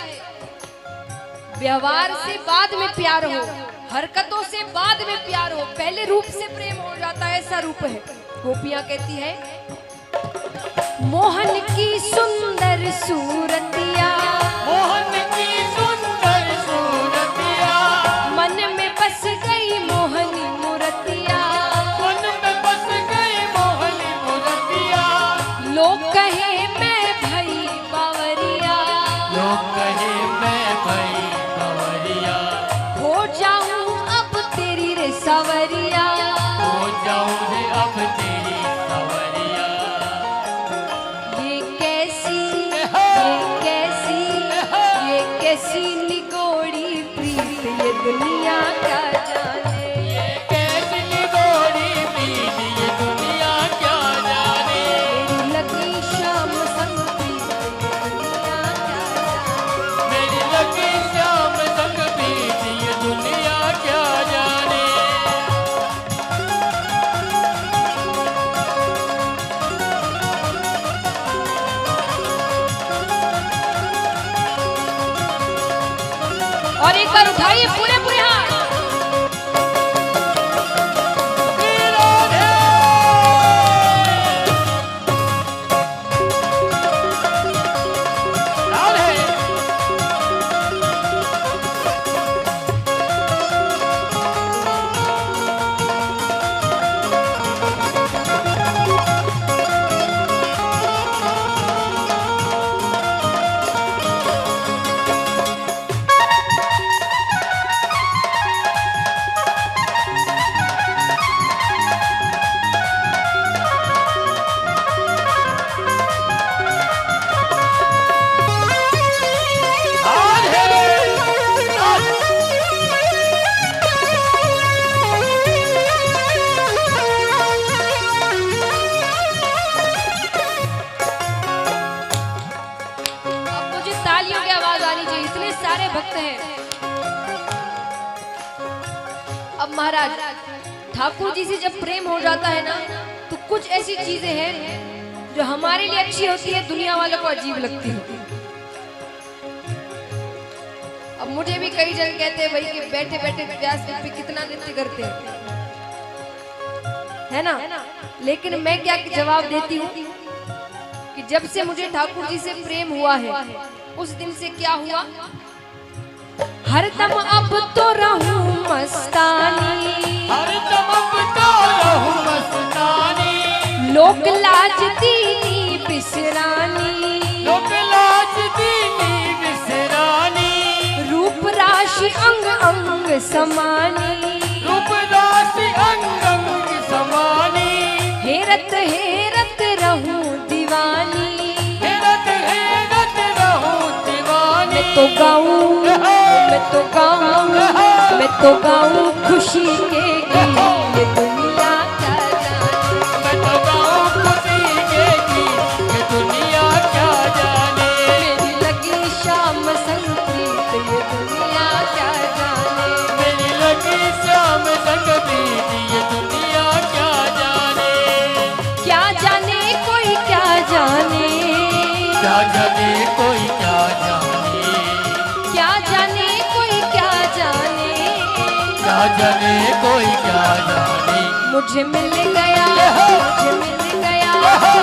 व्यवहार से बाद में प्यार हो, हरकतों से बाद में प्यार हो, पहले रूप से प्रेम हो जाता है, ऐसा रूप है। गोपियां कहती है मोहन की सुंदर सूरतिया, मोहन की सुंदर सूरतिया, मन में बस गई मोहनी मूर्तिया, मन में बस गई मोहनी मूर्तिया, लोग कहे मैं भई बावरिया, लोग कहे मैं भई बावरिया, हो जाऊं अब तेरी रे सवरिया, हो जाऊं रे अब तेरी सवरिया। ये कैसी निगोड़ी प्रीत ये दुनिया क्या जाने, ये कैसी निगोड़ी प्रीत ये दुनिया क्या जाने, मेरी लगी शाम संग प्रीत ये दुनिया क्या जाने, मेरी लगी श्याम संग प्रीत ये दुनिया क्या जाने। और एक बार उठाइए पूरे पूरे हाथ। श्री राधे राधे भक्त हैं। अब महाराज ठाकुर जी से जब प्रेम हो जाता है ना, तो कुछ ऐसी चीजें हैं जो हमारे लिए अच्छी होती है, दुनिया वालों को अजीब लगती है। अब मुझे भी कई जन कहते हैं भाई कि बैठे बैठे व्यास पे कितना नृत्य करते हैं, है ना। लेकिन मैं क्या जवाब देती हूँ कि जब से मुझे ठाकुर जी से प्रेम हुआ है उस दिन से क्या हुआ, हरदम अब तो रहूं मस्तानी, हरदम अब तो रहूं मस्तानी, लोक लाज दीनी बिसरानी, लोक लाज दीनी बिसरानी, रूप राशि अंग अंग समानी, रूप राशि अंग अंग समानी, हेरत हेरत रहूं दीवानी, हेरत हेरत रहूं दीवानी। मैं तो गाऊं मैं तो गाऊं खुशी के गीत, ये दुनिया क्या जाने, मैं तो गाऊं खुशी के गीत, ये दुनिया क्या जाने। मेरी लगी शाम संग प्रीत, ये दुनिया क्या जाने, मेरी लगी शाम संग प्रीत, ये दुनिया क्या जाने। क्या जाने कोई क्या जाने, क्या जाने कोई क्या जाने, क्या जाने कोई क्या जाने, क्या जाने कोई क्या जाने। मुझे मिल गया, मुझे मिल गया,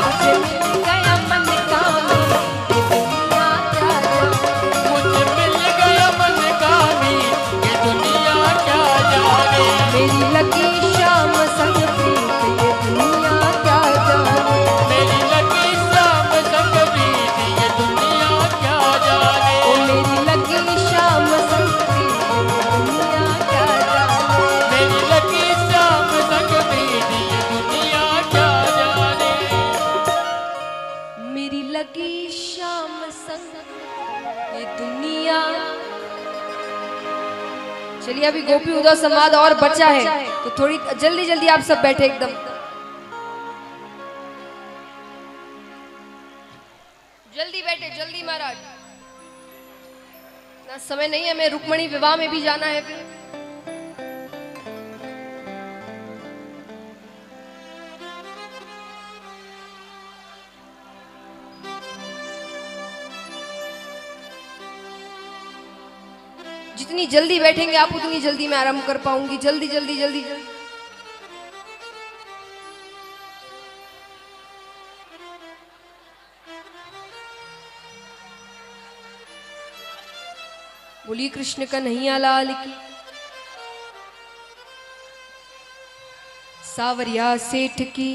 मुझे मिल गया मन का मीत, ये दुनिया क्या जाने, मुझे मिल गया मन का मीत, ये दुनिया क्या जाने। मेरी लगी शाम संग प्रीत, ये दुनिया क्या जाने, मेरी लगी शाम संग प्रीत, ये दुनिया क्या जाने। ओ मेरी लगी शाम संग प्रीत, ये दुनिया क्या जाने, मेरी लगी शाम संग प्रीत, ये दुनिया क्या जाने। मेरी लगी शाम संग ये दुनिया। चलिए अभी गोपी उदय संवाद और बचा है तो थोड़ी जल्दी जल्दी आप सब बैठे एकदम जल्दी बैठे, जल्दी महाराज, ना समय नहीं है, हमें रुक्मणी विवाह में भी जाना है फिर। जितनी जल्दी बैठेंगे आप उतनी जल्दी मैं आराम कर पाऊंगी। जल्दी जल्दी जल्दी जल्दी। बोलिए कृष्ण कन्हैया लाल की। सावरिया सेठ की,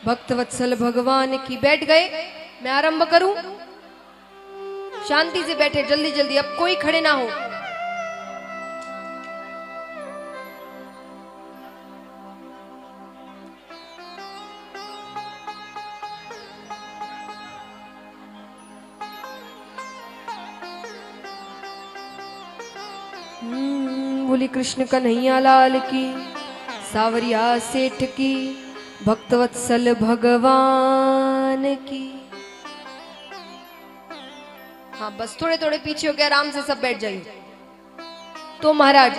भक्तवत्सल भगवान की। बैठ गए, मैं आरंभ करूं? शांति से बैठे, जल्दी जल्दी, अब कोई खड़े ना हो। बोली कृष्ण कन्हैया लाल की। सावरिया सेठ की, भक्तवत्सल भगवान की। हाँ बस थोड़े थोड़े पीछे हो गए, आराम से सब बैठ जाइए। तो महाराज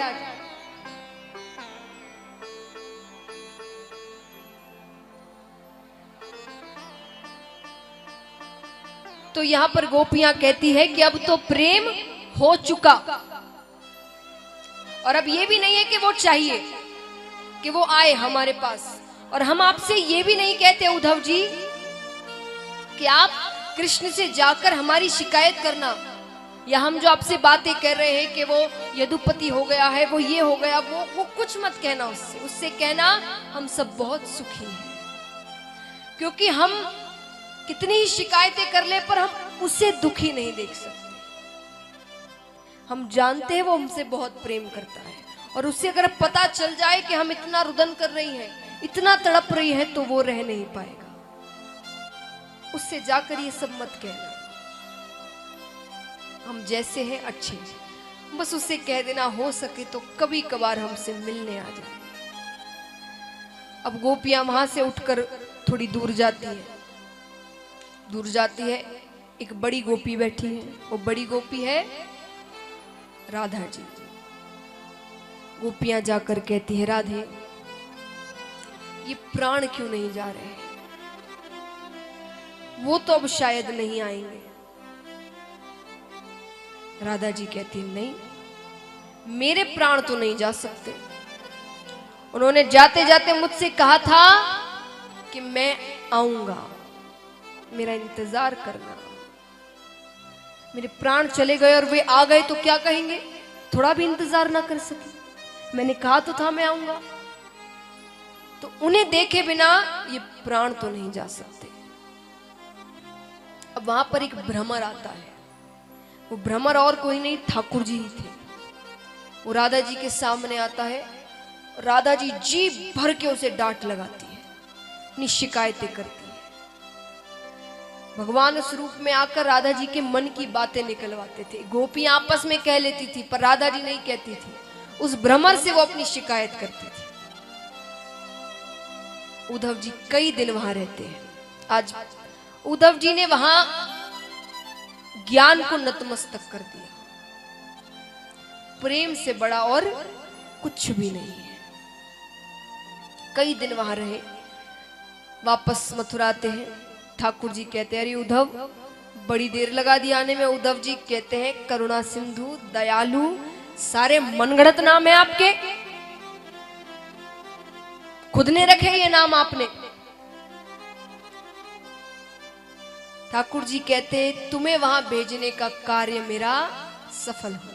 तो यहां पर गोपियां कहती है कि अब तो प्रेम हो चुका और अब ये भी नहीं है कि वो चाहिए कि वो आए हमारे पास। और हम आपसे ये भी नहीं कहते उद्धव जी कि आप कृष्ण से जाकर हमारी शिकायत करना, या हम जो आपसे बातें कर रहे हैं कि वो यदुपति हो गया है, वो ये हो गया, वो कुछ मत कहना उससे। उससे कहना हम सब बहुत सुखी हैं, क्योंकि हम कितनी ही शिकायतें कर ले पर हम उसे दुखी नहीं देख सकते। हम जानते हैं वो हमसे बहुत प्रेम करता है, और उससे अगर पता चल जाए कि हम इतना रुदन कर रही हैं, इतना तड़प रही है, तो वो रह नहीं पाएगा। उससे जाकर ये सब मत कहना, हम जैसे हैं अच्छे हैं, बस उससे कह देना हो सके तो कभी कभार हमसे मिलने आ जाए। अब गोपियां वहां से उठकर थोड़ी दूर जाती है। दूर जाती है, एक बड़ी गोपी बैठी है, वो बड़ी गोपी है राधा जी। गोपियां जाकर कहती है, राधे ये प्राण क्यों नहीं जा रहे हैं? वो तो अब शायद नहीं आएंगे। राधा जी कहती है, नहीं मेरे प्राण तो नहीं जा सकते। उन्होंने जाते जाते मुझसे कहा था कि मैं आऊंगा, मेरा इंतजार करना। मेरे प्राण चले गए और वे आ गए तो क्या कहेंगे, थोड़ा भी इंतजार ना कर सके। मैंने कहा तो था मैं आऊंगा। तो उन्हें देखे बिना ये प्राण तो नहीं जा सकते। अब वहां पर एक भ्रमर आता है। वो भ्रमर और कोई नहीं, ठाकुर जी ही थे। वो राधा जी के सामने आता है। राधा जी जी भर के उसे डांट लगाती है, अपनी शिकायतें करती है। भगवान उस रूप में आकर राधा जी के मन की बातें निकलवाते थे। गोपियां आपस में कह लेती थी पर राधा जी नहीं कहती थी। उस भ्रमर से वो अपनी शिकायत करती थी। उद्धव जी कई दिन वहां रहते हैं। आज उद्धव जी ने वहां ज्ञान को नतमस्तक कर दिया। प्रेम से बड़ा और कुछ भी नहीं है। कई दिन वहां रहे, वापस मथुरा आते हैं। ठाकुर जी कहते हैं अरे उद्धव बड़ी देर लगा दी आने में। उद्धव जी कहते हैं करुणा सिंधु, दयालु, सारे मनगढ़ंत नाम है आपके, खुद ने रखे ये नाम आपने। ठाकुर जी कहते तुम्हें वहां भेजने का कार्य मेरा सफल हुआ।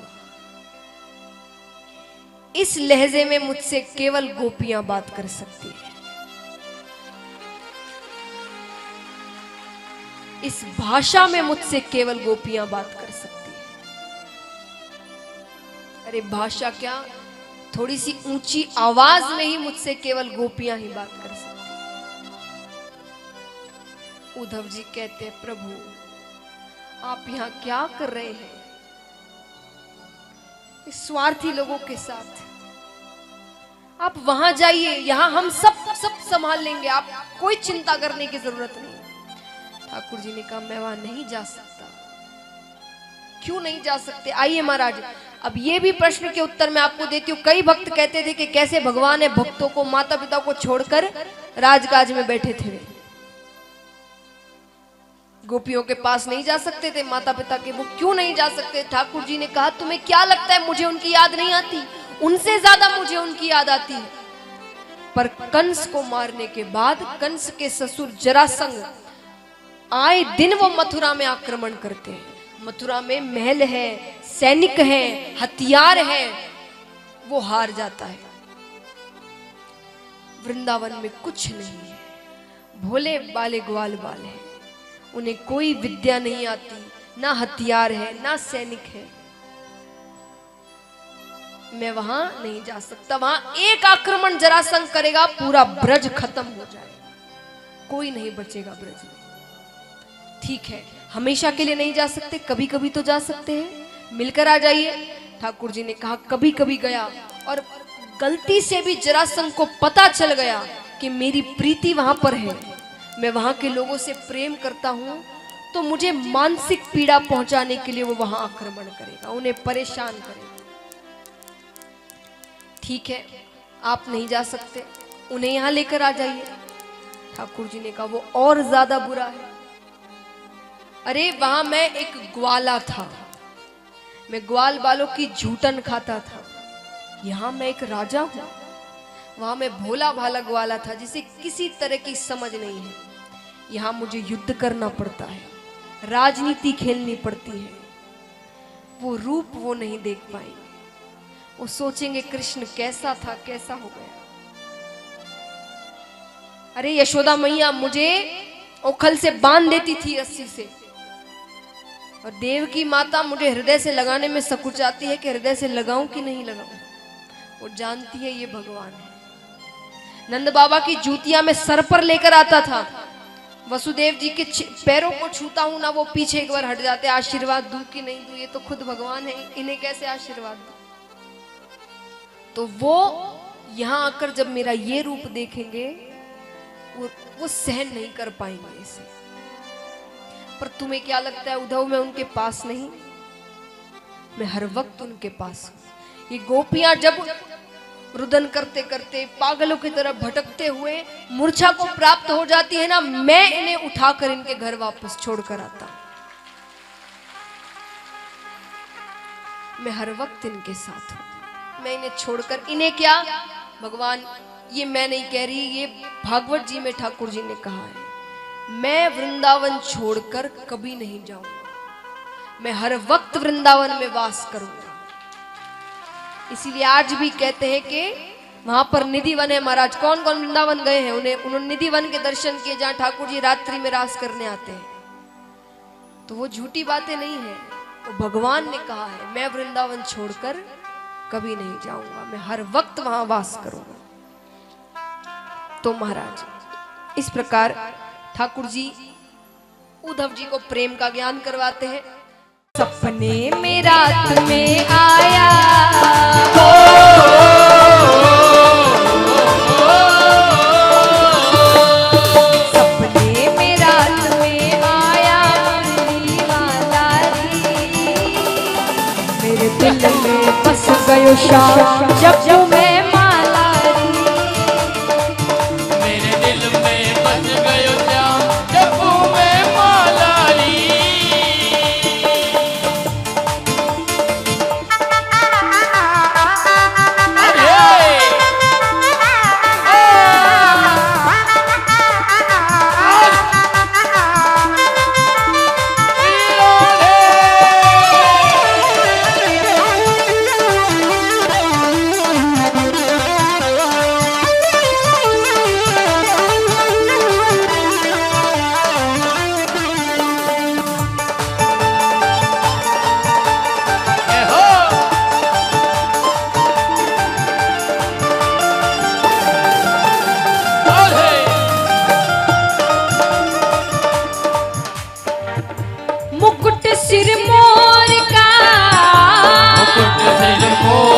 इस लहजे में मुझसे केवल गोपियां बात कर सकती है। इस भाषा में मुझसे केवल गोपियां बात कर सकती है। अरे भाषा क्या, थोड़ी सी ऊंची आवाज में ही मुझसे केवल गोपियां ही बात कर सकती है। उद्धव जी कहते हैं प्रभु आप यहां क्या कर रहे हैं इस स्वार्थी लोगों के साथ? आप वहां जाइए, यहां हम सब संभाल लेंगे, आप कोई चिंता करने की जरूरत नहीं। ठाकुर जी ने कहा मैं वहां नहीं जा सकता। क्यों नहीं जा सकते? आइए महाराज, अब ये भी प्रश्न के उत्तर मैं आपको देती हूँ। कई भक्त कहते थे कि कैसे भगवान है भक्तों को, माता पिता को छोड़कर राजकाज में बैठे थे। वे गोपियों के पास नहीं जा सकते थे, माता पिता के, वो क्यों नहीं जा सकते? ठाकुर जी ने कहा तुम्हें क्या लगता है मुझे उनकी याद नहीं आती? उनसे ज्यादा मुझे उनकी याद आती है। पर कंस को मारने के बाद कंस के ससुर जरासंध आए दिन वो मथुरा में आक्रमण करते हैं। मथुरा में महल है, सैनिक हैं, हथियार है, वो हार जाता है। वृंदावन में कुछ नहीं है, भोले बाले ग्वाल बाल है, उन्हें कोई विद्या नहीं आती, ना हथियार है ना सैनिक है। मैं वहां नहीं जा सकता। वहां एक आक्रमण जरासंध करेगा पूरा ब्रज खत्म हो जाएगा, कोई नहीं बचेगा ब्रज में। ठीक है हमेशा के लिए नहीं जा सकते, कभी कभी तो जा सकते हैं, मिलकर आ जाइए। ठाकुर जी ने कहा कभी कभी गया और गलती से भी जरासंध को पता चल गया कि मेरी प्रीति वहां पर है, मैं वहां के लोगों से प्रेम करता हूं, तो मुझे मानसिक पीड़ा पहुंचाने के लिए वो वहां आक्रमण करेगा, उन्हें परेशान करेगा। ठीक है आप नहीं जा सकते, उन्हें यहां लेकर आ जाइए। ठाकुर जी ने कहा वो और ज्यादा बुरा है। अरे वहां मैं एक ग्वाला था, मैं ग्वाल बालों की झूठन खाता था। यहां मैं एक राजा हूं। वहां मैं भोला भाला ग्वाला था जिसे किसी तरह की समझ नहीं है। यहां मुझे युद्ध करना पड़ता है, राजनीति खेलनी पड़ती है। वो रूप वो नहीं देख पाएंगे, वो सोचेंगे कृष्ण कैसा था कैसा हो गया। अरे यशोदा मैया मुझे ओखल से बांध देती थी रस्सी से, और देव की माता मुझे हृदय से लगाने में सकुचाती है कि हृदय से लगाऊं कि नहीं लगाऊं। वो जानती है ये भगवान है। नंद बाबा की जूतियां में सर पर लेकर आता था, वसुदेव जी के पैरों को छूता हूं ना, वो पीछे एक बार हट जाते, आशीर्वाद दूं कि नहीं दूं, ये तो खुद भगवान है, इन्हें कैसे आशीर्वाद दूं। तो वो यहां आकर जब मेरा ये रूप देखेंगे वो सहन नहीं कर पाएंगे इसे। पर तुम्हें क्या लगता है उद्धव मैं उनके पास नहीं? मैं हर वक्त उनके पास हूं। ये गोपियां जब रुदन करते करते पागलों की तरह भटकते हुए मूर्छा को प्राप्त हो जाती है ना, मैं इन्हें उठाकर इनके घर वापस छोड़कर आता हूं। मैं हर वक्त इनके साथ हूं। मैं इन्हें छोड़कर इन्हें क्या भगवान, ये मैं नहीं कह रही, ये भागवत जी में ठाकुर जी ने कहा है, मैं वृंदावन छोड़कर कभी नहीं जाऊंगा, मैं हर वक्त वृंदावन में वास करूंगा। इसीलिए आज भी कहते हैं कि वहां पर निधि वन है महाराज। कौन कौन वृंदावन गए हैं, उन्होंने निधि वन के दर्शन किए जहां ठाकुर जी रात्रि में रास करने आते हैं। तो वो झूठी बातें नहीं है, वो भगवान ने कहा है मैं वृंदावन छोड़कर कभी नहीं जाऊंगा, मैं हर वक्त वहां वास करूंगा। तो महाराज इस प्रकार ठाकुर जी उद्धव जी को प्रेम का ज्ञान करवाते हैं। सपने में रात में आया, सपने में रात में आया मुरली वाला री, मेरे दिल में बस गयो श्याम जब मैं माला री, मेरे दिल में बस गयो श्याम जब मैं माला री। मुकुट सिर मोर का, मुकुट सिर मोर